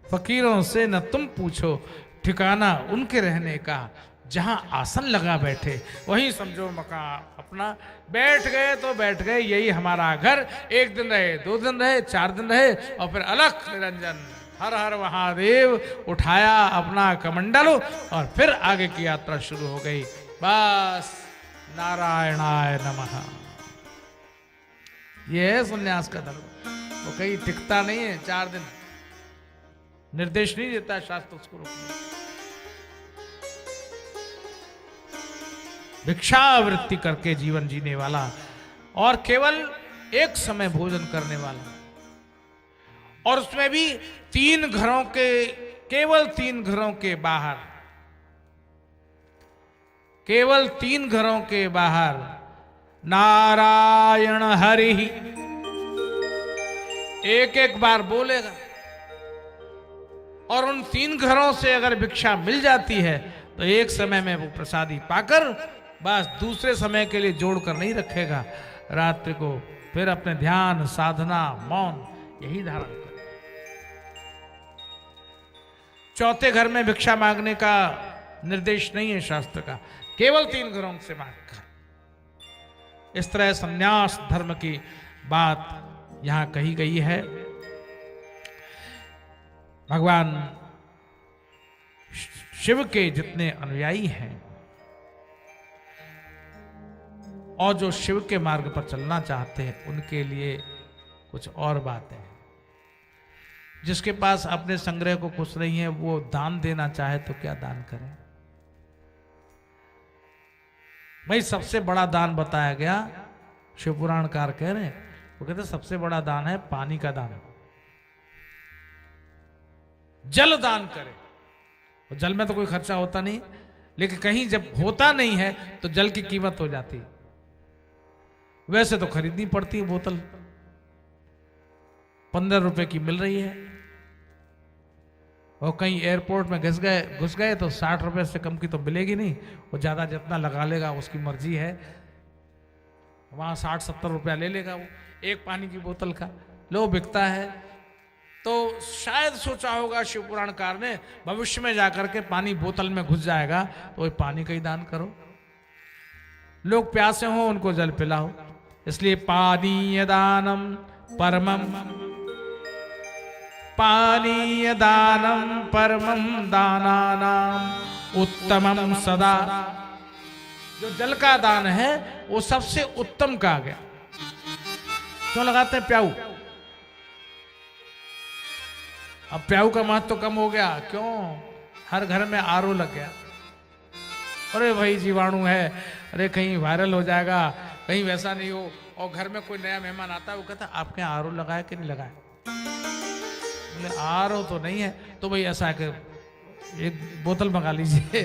फकीरों से न तुम पूछो ठिकाना उनके रहने का। जहां आसन लगा बैठे वहीं समझो मकान अपना। बैठ गए तो बैठ गए, यही हमारा घर। एक दिन रहे, 2 दिन रहे, 4 दिन रहे और फिर अलख निरंजन हर हर महादेव उठाया अपना कमंडल और फिर आगे की यात्रा शुरू हो गई। बस नारायणाय नमः। यह है संन्यास का धर्म। वो कहीं टिकता नहीं है 4 दिन, निर्देश नहीं देता शास्त्र उसको रोकने। भिक्षावृत्ति करके जीवन जीने वाला और केवल एक समय भोजन करने वाला, और उसमें भी 3 घरों के, केवल 3 घरों के बाहर, केवल 3 घरों के बाहर नारायण हरि एक बार बोलेगा। और उन 3 घरों से अगर भिक्षा मिल जाती है तो एक समय में वो प्रसादी पाकर बस दूसरे समय के लिए जोड़ कर नहीं रखेगा। रात्रि को फिर अपने ध्यान, साधना, मौन यही धारण करे। चौथे घर में भिक्षा मांगने का निर्देश नहीं है शास्त्र का, केवल 3 घरों से मांगकर। इस तरह संन्यास धर्म की बात यहां कही गई है। भगवान शिव के जितने अनुयायी हैं और जो शिव के मार्ग पर चलना चाहते हैं उनके लिए कुछ और बातें हैं। जिसके पास अपने संग्रह को कुछ नहीं है वो दान देना चाहे तो क्या दान करे। भाई सबसे बड़ा दान बताया गया, शिव पुराणकार कह रहे हैं, वो कहते सबसे बड़ा दान है पानी का दान। जल दान करे। और जल में तो कोई खर्चा होता नहीं, लेकिन कहीं जब होता नहीं है तो जल की कीमत हो जाती है। वैसे तो खरीदनी पड़ती है बोतल, 15 रुपए की मिल रही है, और कहीं एयरपोर्ट में घुस गए तो 60 रुपए से कम की तो मिलेगी नहीं। वो ज्यादा जितना लगा लेगा उसकी मर्जी है, वहां 60-70 रुपया ले लेगा वो एक पानी की बोतल का। लो बिकता है। तो शायद सोचा होगा शिव पुराणकार ने भविष्य में जाकर के पानी बोतल में घुस जाएगा तो वही पानी का ही दान करो। लोग प्यासे हो उनको जल पिलाओ। इसलिए पानीय दानम परमम, पानीय दानम परमम दानानाम उत्तमम सदा। जो जल का दान है वो सबसे उत्तम कहा गया। क्यों लगाते हैं प्याऊ? अब प्याऊ का महत्व तो कम हो गया। क्यों? हर घर में आरओ लग गया। अरे भाई जीवाणु है, अरे कहीं वायरल हो जाएगा, कहीं वैसा नहीं हो। और घर में कोई नया मेहमान आता है वो कहता है आपके यहाँ आरओ लगाया कि नहीं लगाया? बोले आरओ तो नहीं है। तो भाई ऐसा है कि एक बोतल मंगा लीजिए,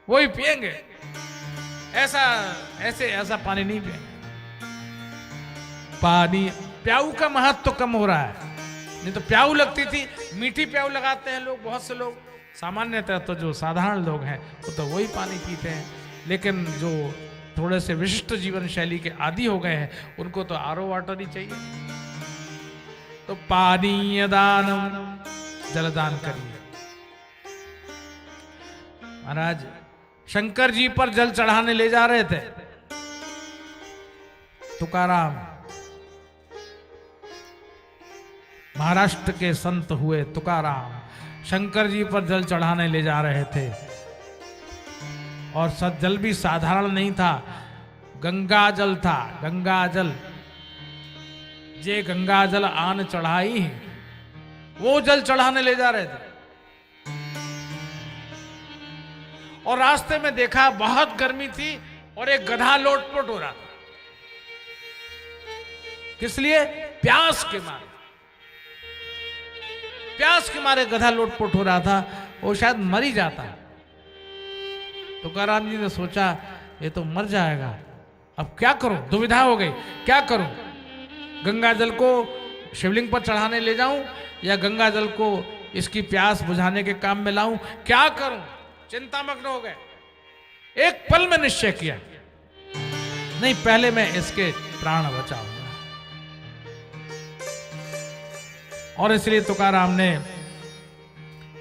वही पिएंगे। ऐसा पानी नहीं पिएंगे। पानी प्याऊ का महत्व तो कम हो रहा है। नहीं तो प्याऊ लगती थी, मीठी प्याऊ लगाते हैं लोग, बहुत से लोग। सामान्यतः तो जो साधारण लोग हैं वो तो वही पानी पीते हैं, लेकिन जो थोड़े से विशिष्ट जीवन शैली के आदी हो गए हैं उनको तो आरओ वाटर ही चाहिए। तो पानीय दानम, जलदान करिए। महाराज शंकर जी पर जल चढ़ाने ले जा रहे थे तुकाराम, महाराष्ट्र के संत हुए तुकाराम, शंकर जी पर जल चढ़ाने ले जा रहे थे। और जल भी साधारण नहीं था, गंगा जल था। गंगा जल, जे गंगा जल आन चढ़ाई, वो जल चढ़ाने ले जा रहे थे। और रास्ते में देखा बहुत गर्मी थी और एक गधा लोटपोट हो रहा था। किस लिए? प्यास के मारे। प्यास के मारे गधा लोटपोट हो रहा था, वो शायद मर ही जाता। तुकाराम जी ने सोचा ये तो मर जाएगा, अब क्या करूं? दुविधा हो गई, क्या करूं? गंगा जल को शिवलिंग पर चढ़ाने ले जाऊं या गंगा जल को इसकी प्यास बुझाने के काम में लाऊं? क्या करूं? चिंतामग्न हो गए। एक पल में निश्चय किया, नहीं, पहले मैं इसके प्राण बचाऊंगा। और इसलिए तुकाराम ने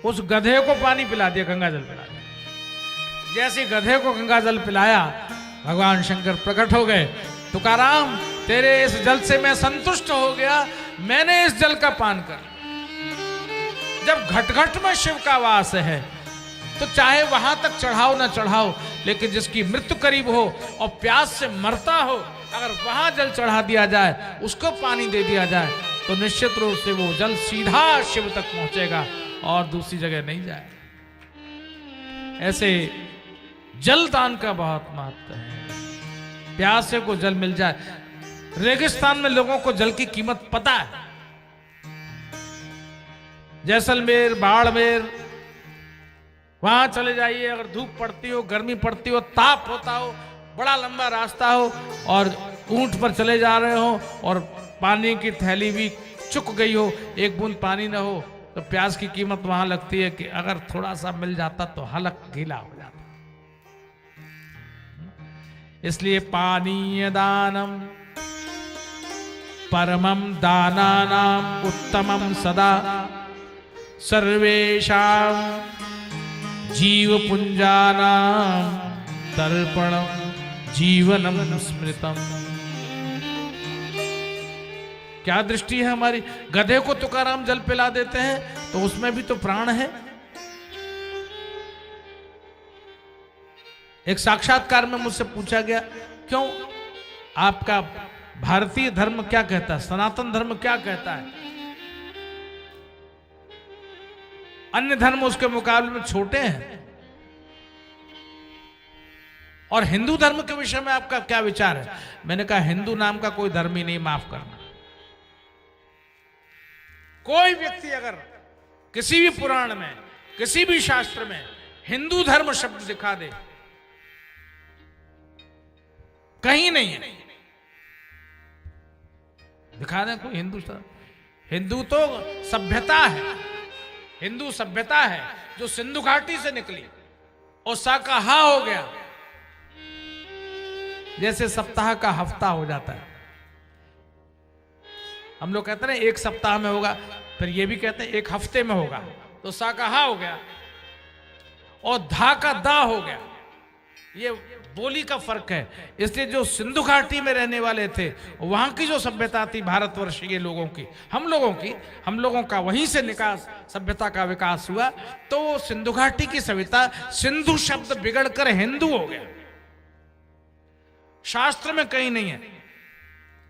उस गधे को पानी पिला दिया, गंगा जल पिला दिया। जैसे गधे को गंगा जल पिलाया, भगवान शंकर प्रकट हो गए। तुकाराम, तेरे इस जल से मैं संतुष्ट हो गया, मैंने इस जल का पान कर। जब घट घट में शिव का वास है तो चाहे वहां तक चढ़ाओ ना चढ़ाओ, लेकिन जिसकी मृत्यु करीब हो और प्यास से मरता हो, अगर वहां जल चढ़ा दिया जाए, उसको पानी दे दिया जाए, तो निश्चित रूप से वो जल सीधा शिव तक पहुंचेगा और दूसरी जगह नहीं जाए। ऐसे जल दान का बहुत महत्व है। प्यासे को जल मिल जाए। रेगिस्तान में लोगों को जल की कीमत पता है। जैसलमेर, बाड़मेर, वहां चले जाइए, अगर धूप पड़ती हो, गर्मी पड़ती हो, ताप होता हो, बड़ा लंबा रास्ता हो और ऊंट पर चले जा रहे हो और पानी की थैली भी चुक गई हो, एक बूंद पानी ना हो, तो प्यास की कीमत वहां लगती है कि अगर थोड़ा सा मिल जाता तो हलक गीला हो जाता। इसलिए पानीय दानम परमम दानानाम उत्तमम सदा सर्वेषां जीव पुंजानां तर्पणम जीवनम स्मृतम। क्या दृष्टि है हमारी। गधे को तुकाराम जल पिला देते हैं तो उसमें भी तो प्राण है। एक साक्षात्कार में मुझसे पूछा गया, क्यों आपका भारतीय धर्म क्या कहता है, सनातन धर्म क्या कहता है, अन्य धर्म उसके मुकाबले में छोटे हैं, और हिंदू धर्म के विषय में आपका क्या विचार है। मैंने कहा, हिंदू नाम का कोई धर्म ही नहीं, माफ करना। कोई व्यक्ति अगर किसी भी पुराण में, किसी भी शास्त्र में हिंदू धर्म शब्द दिखा दे, कहीं नहीं है, दिखा दे कोई हिंदू धर्म। हिंदू तो सभ्यता है, हिंदू सभ्यता है जो सिंधु घाटी से निकली और शाकाहा हो गया। जैसे सप्ताह का हफ्ता हो जाता है, हम लोग कहते हैं एक सप्ताह में होगा, फिर ये भी कहते हैं एक हफ्ते में होगा, तो शाकाहा हो गया और धा का दा हो गया। ये बोली का फर्क है। इसलिए जो सिंधु घाटी में रहने वाले थे, वहां की जो सभ्यता थी भारतवर्ष के लोगों की, हम लोगों का वहीं से निकास, सभ्यता का विकास हुआ। तो सिंधु घाटी की सभ्यता, सिंधु शब्द बिगड़कर हिंदू हो गया। शास्त्र में कहीं नहीं है।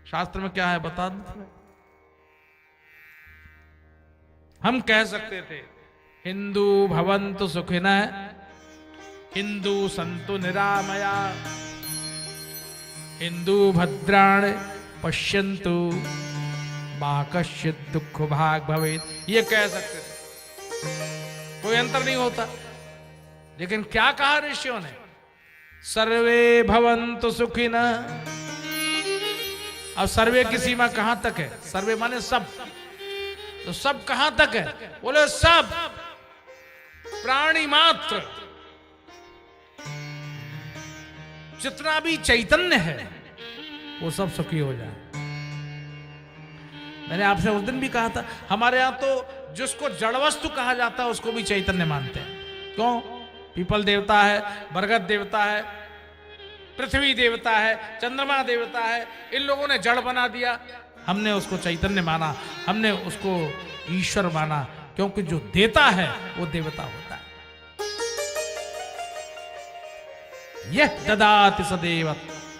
शास्त्र में क्या है बता दो। हम कह सकते थे हिंदू भवन्तु सुखिनः, हिंदू संतु निरामया, हिंदू भद्राणि पश्यन्तु मा कश्चित् दुःख भाग भवेत्। ये कह सकते थे, कोई अंतर नहीं होता। लेकिन क्या कहा ऋषियों ने, सर्वे भवन्तु सुखिनः। अब सर्वे की सीमा कहां तक है? सर्वे माने सब, तो सब कहां तक है? बोले सब प्राणी मात्र, जितना भी चैतन्य है वो सब सुखी हो जाए। मैंने आपसे उस दिन भी कहा था, हमारे यहां तो जिसको जड़ वस्तु कहा जाता है उसको भी चैतन्य मानते हैं। क्यों? पीपल देवता है, बरगद देवता है, पृथ्वी देवता है, चंद्रमा देवता है, इन लोगों ने जड़ बना दिया। हमने उसको चैतन्य माना, हमने उसको ईश्वर माना, क्योंकि जो देता है वो देवता होता है। यह ददाति सदैव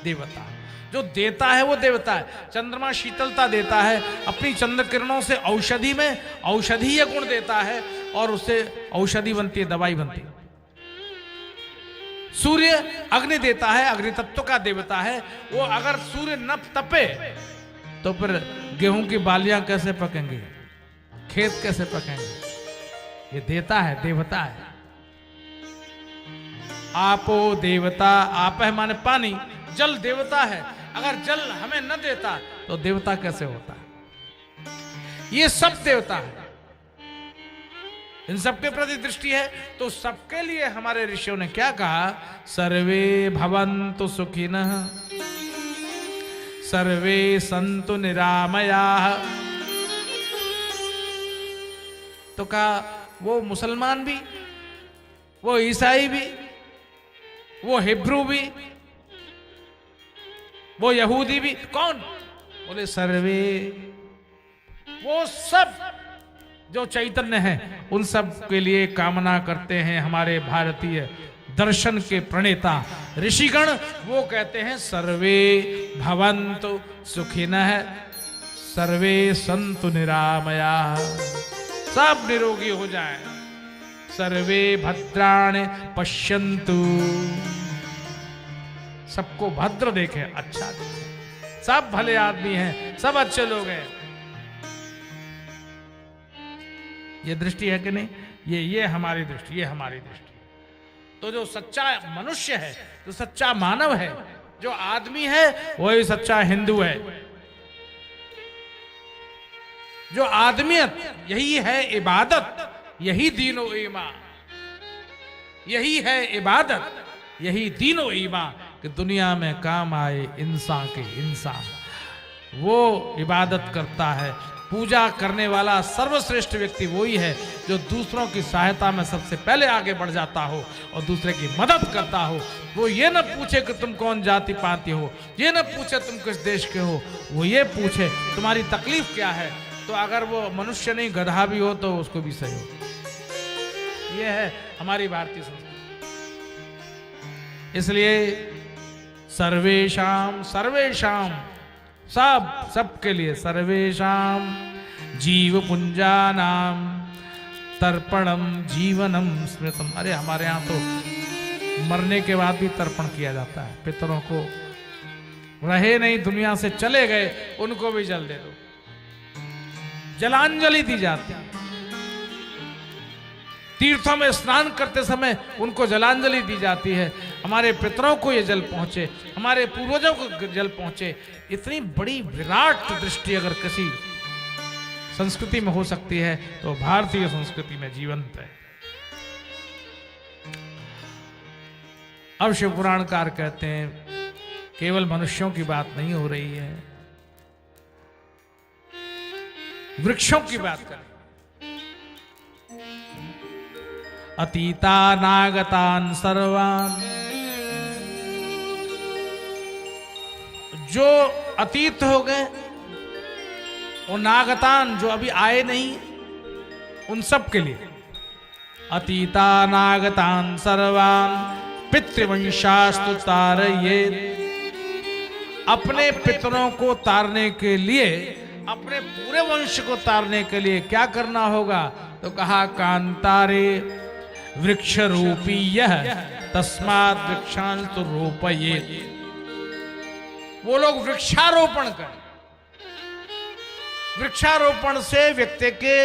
देवता, जो देता है वो देवता है। चंद्रमा शीतलता देता है, अपनी चंद्र किरणों से औषधि में औषधीय गुण देता है और उससे औषधि बनती है, दवाई बनती है। सूर्य अग्नि देता है, अग्नि तत्व का देवता है। वो अगर सूर्य न तपे तो फिर गेहूं की बालियां कैसे पकेंगी, खेत कैसे पकेंगे? ये देता है, देवता है। आपो देवता, आप है माने पानी, जल देवता है। अगर जल हमें न देता तो देवता कैसे होता? ये सब देवता है, इन सबके प्रति दृष्टि है। तो सबके लिए हमारे ऋषियों ने क्या कहा? सर्वे भवन्तु सुखिनः, सर्वे संतु निरामयाः। तो कहा वो मुसलमान भी, वो ईसाई भी, वो हिब्रू भी, वो यहूदी भी, कौन? बोले सर्वे, वो सब जो चैतन्य है उन सब के लिए कामना करते हैं हमारे भारतीय दर्शन के प्रणेता ऋषिगण। वो कहते हैं सर्वे भवन्तु सुखिनः सर्वे सन्तु निरामयाः, सब निरोगी हो जाएं, सर्वे भद्राणि पश्यन्तु, सबको भद्र देखें, अच्छा देखें, सब भले आदमी हैं, सब अच्छे लोग हैं। ये दृष्टि है कि नहीं? ये हमारी दृष्टि, ये हमारी दृष्टि। तो जो सच्चा मनुष्य है, जो सच्चा मानव है, जो आदमी है, वही सच्चा हिंदू है। जो आदमियत, यही है इबादत, यही दीनो ईमा, यही है इबादत, यही दीनो ईमा, कि दुनिया में काम आए इंसान के इंसान। वो इबादत करता है, पूजा करने वाला सर्वश्रेष्ठ व्यक्ति वही है जो दूसरों की सहायता में सबसे पहले आगे बढ़ जाता हो और दूसरे की मदद करता हो। वो ये न पूछे कि तुम कौन जाति पाति हो, ये न पूछे तुम किस देश के हो, वो ये पूछे तुम्हारी तकलीफ क्या है। तो अगर वो मनुष्य नहीं गधा भी हो तो उसको भी सही हो। ये है हमारी भारतीय संस्कृति। इसलिए सर्वेशाम सर्वेशाम, सबके लिए, सर्वेशाम जीव पुंजानाम तर्पणम जीवनम स्मृतम। अरे हमारे यहाँ तो मरने के बाद भी तर्पण किया जाता है पितरों को। रहे नहीं, दुनिया से चले गए, उनको भी जल दे दो, जलांजलि दी जाती है। तीर्थों में स्नान करते समय उनको जलांजलि दी जाती है। हमारे पितरों को ये जल पहुंचे, हमारे पूर्वजों को जल पहुंचे। इतनी बड़ी विराट दृष्टि अगर किसी संस्कृति में हो सकती है तो भारतीय संस्कृति में जीवंत है। अब शिव पुराणकार कहते हैं केवल मनुष्यों की बात नहीं हो रही है, वृक्षों की बात करें। अतीतानागतान सर्वान, जो अतीत हो गए, और नागतान जो अभी आए नहीं, उन सब के लिए। अतीतानागतान सर्वान पितृवंशास्तु तारयेत्, अपने पितरों को तारने के लिए, अपने पूरे वंश को तारने के लिए क्या करना होगा? तो कहा कांतारे वृक्ष रूपी यह तस्मात् वृक्षांश तो रोपयेत्। वो लोग वृक्षारोपण करें। वृक्षारोपण से व्यक्ति के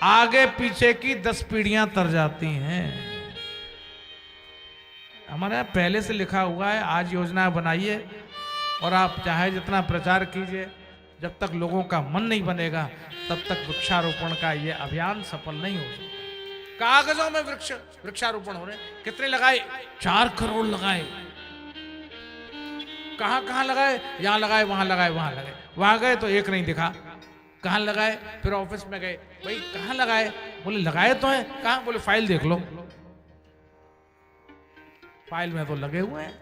आगे पीछे की 10 पीढ़ियां तर जाती हैं। हमारे यहाँ पहले से लिखा हुआ है, आज योजना बनाइए और आप चाहे जितना प्रचार कीजिए, जब तक लोगों का मन नहीं बनेगा तब तक वृक्षारोपण का ये अभियान सफल नहीं हो सकता। कागजों में वृक्षारोपण हो रहे हैं। कितने लगाए? 4 करोड़ लगाए। कहां कहां लगाए? यहां लगाए, वहां लगाए, वहां लगाए। वहां गए तो एक नहीं दिखा, कहां लगाए? फिर ऑफिस में गए, भाई कहां लगाए? बोले लगाए तो हैं। कहां? बोले फाइल देख लो। फाइल में तो लगे हुए हैं,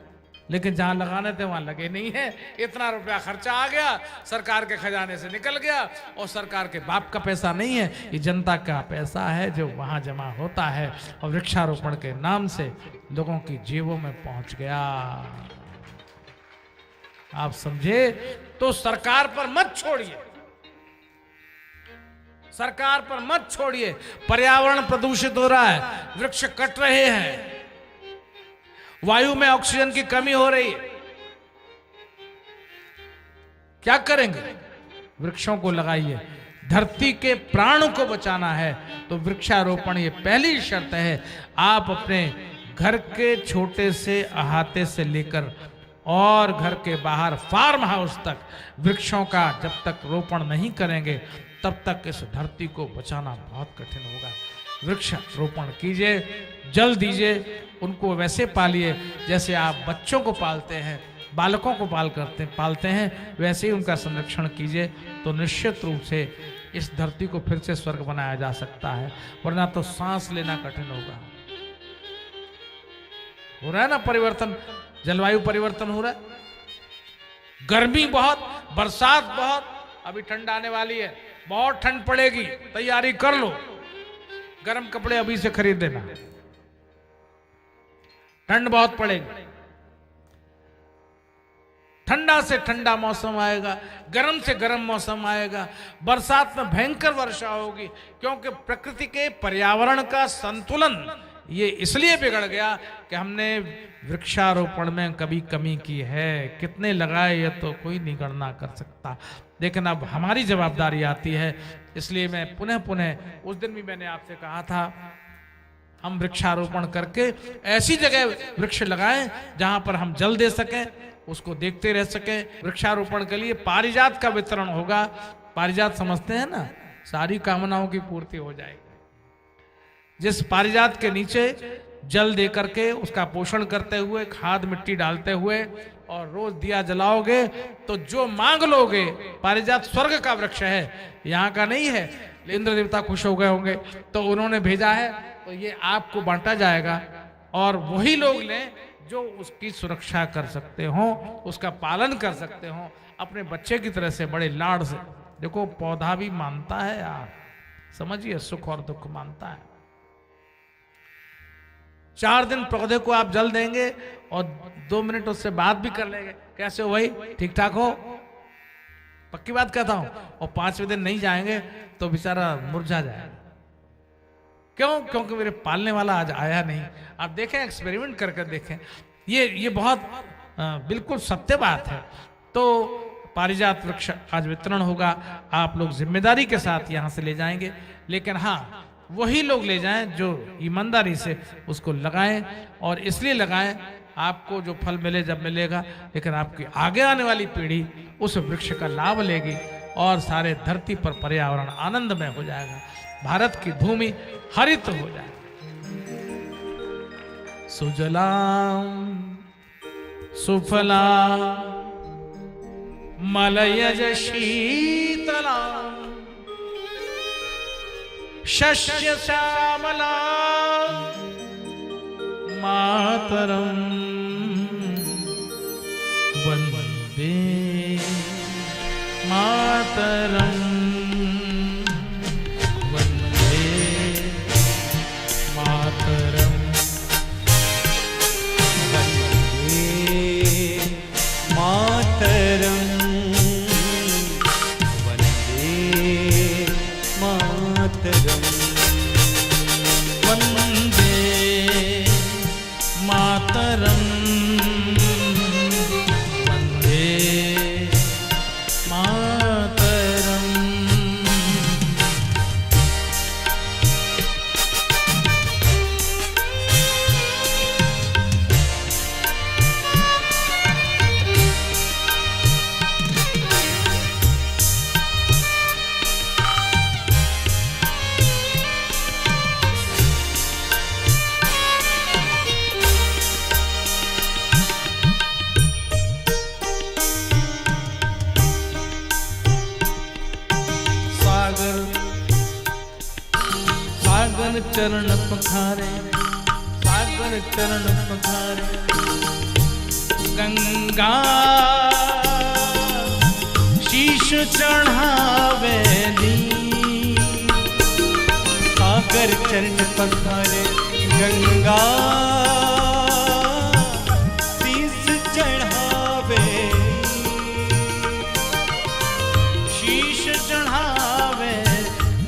लेकिन जहां लगाने थे वहां लगे नहीं है। इतना रुपया खर्चा आ गया, सरकार के खजाने से निकल गया, और सरकार के बाप का पैसा नहीं है, ये जनता का पैसा है जो वहां जमा होता है और वृक्षारोपण के नाम से लोगों की जेबों में पहुंच गया। आप समझे? तो सरकार पर मत छोड़िए, सरकार पर मत छोड़िए। पर्यावरण प्रदूषित हो रहा है, वृक्ष कट रहे हैं, वायु में ऑक्सीजन की कमी हो रही है, क्या करेंगे? वृक्षों को लगाइए। धरती के प्राण को बचाना है तो वृक्षारोपण ये पहली शर्त है। आप अपने घर के छोटे से अहाते से लेकर और घर के बाहर फार्म हाउस तक वृक्षों का जब तक रोपण नहीं करेंगे तब तक इस धरती को बचाना बहुत कठिन होगा। वृक्ष रोपण कीजिए, जल दीजिए, उनको वैसे पालिए जैसे आप बच्चों को पालते हैं। बालकों को पालते हैं, वैसे ही उनका संरक्षण कीजिए, तो निश्चित रूप से इस धरती को फिर से स्वर्ग बनाया जा सकता है, वरना तो सांस लेना कठिन होगा। हो रहा है ना परिवर्तन, जलवायु परिवर्तन हो रहा है, गर्मी बहुत, बरसात बहुत, अभी ठंड आने वाली है, बहुत ठंड पड़ेगी, तैयारी कर लो, गर्म कपड़े अभी से खरीद देना, ठंड बहुत पड़ेगी। ठंडा से ठंडा मौसम आएगा, गर्म से गर्म मौसम आएगा, बरसात में भयंकर वर्षा होगी, क्योंकि प्रकृति के पर्यावरण का संतुलन ये इसलिए बिगड़ गया कि हमने वृक्षारोपण में कभी कमी की है। कितने लगाए ये तो कोई नहीं गणना कर सकता, लेकिन अब हमारी जवाबदारी आती है। इसलिए मैं पुनः उस दिन भी मैंने आपसे कहा था, हम वृक्षारोपण करके ऐसी जगह वृक्ष लगाएं जहां पर हम जल दे सकें, उसको देखते रह सकें। वृक्षारोपण के लिए पारिजात का वितरण होगा। पारिजात समझते हैं ना, सारी कामनाओं की पूर्ति हो जाएगी। जिस पारिजात के नीचे जल दे करके उसका पोषण करते हुए, खाद मिट्टी डालते हुए और रोज दिया जलाओगे तो जो मांग लोगे, पारिजात स्वर्ग का वृक्ष है, यहाँ का नहीं है। इंद्र देवता खुश हो गए होंगे तो उन्होंने भेजा है, तो ये आपको बांटा जाएगा और वही लोग लें जो उसकी सुरक्षा कर सकते हो, उसका पालन कर सकते हो, अपने बच्चे की तरह से, बड़े लाड़ से। देखो पौधा भी मानता है यार, समझिए, सुख और दुख मानता है। 4 दिन पौधे को आप जल देंगे और 2 मिनट उससे बात भी कर लेंगे, कैसे हो भाई, ठीक ठाक हो, पक्की बात कहता हूं। और 5वें दिन नहीं जाएंगे तो बेचारा मुरझा जाएगा। क्यों? क्योंकि मेरे पालने वाला आज आया नहीं। आप देखें, एक्सपेरिमेंट करके देखें, ये बहुत बिल्कुल सत्य बात है। तो पारिजात वृक्ष आज वितरण होगा, आप लोग जिम्मेदारी के साथ यहां से ले जाएंगे, लेकिन हाँ, वही लोग ले जाएं जो ईमानदारी से उसको लगाएं। और इसलिए लगाएं, आपको जो फल मिले जब मिलेगा, लेकिन आपकी आगे आने वाली पीढ़ी उस वृक्ष का लाभ लेगी और सारे धरती पर पर्यावरण आनंदमय हो जाएगा, भारत की भूमि हरित हो जाएगी। सुजलाम सुफलाम मलयज शीतलाम शस्य श्यामलाम मातरम वंदे मातरम वंदे मातरम वंदे मातरम वंदे मातरम वंदे मातरम वंदे मातरम। सागर चरण पखारे, सागर चरण पखारे, गंगा शीश चढ़ावेली। सागर चरण पखारे, गंगा शीश चढ़ावे, शीश चढ़ावे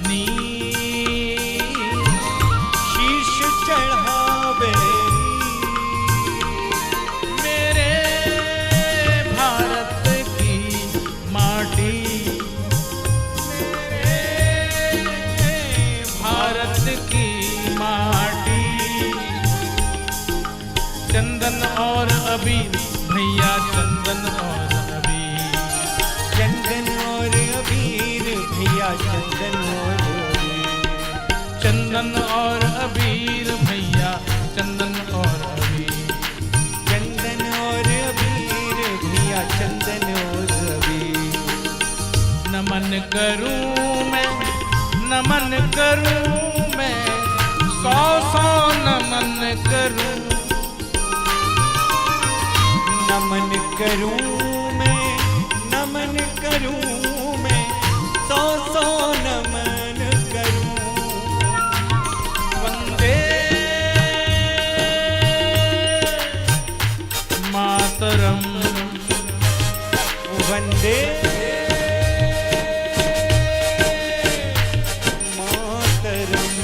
नी, शीश चढ़ावे मेरे भारत की माटी, मेरे भारत की माटी। चंदन और अबीर भैया, चंदन और अबीर, चंदन और अबीर भैया, चंदन और अबीर, चंदन और अबीर भैया, चंदन और अबीर, चंदन और अबीर नमन करूं मैं, नमन करूं मैं, 100 नमन करूं। नमन करूं मैं, नमन करूं मैं, 100 नमन करूं। वंदे मातरम, वंदे मातरम।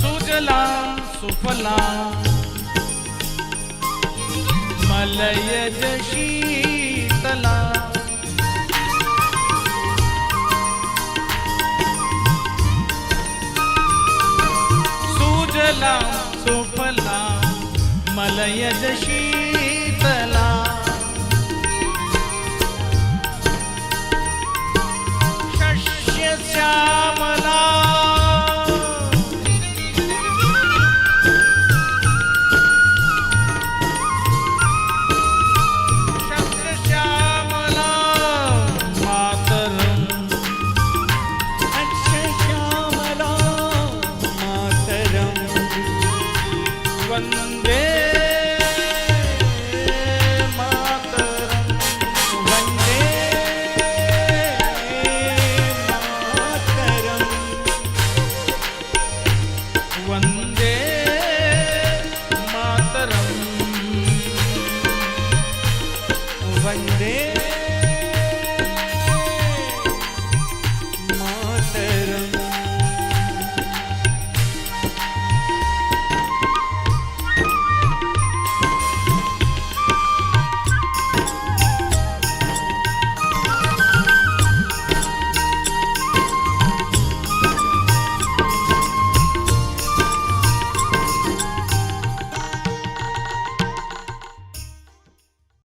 सुजलां सुफलां मलयज शीतलां, सुजलां सुफलां मलयज शीतलां,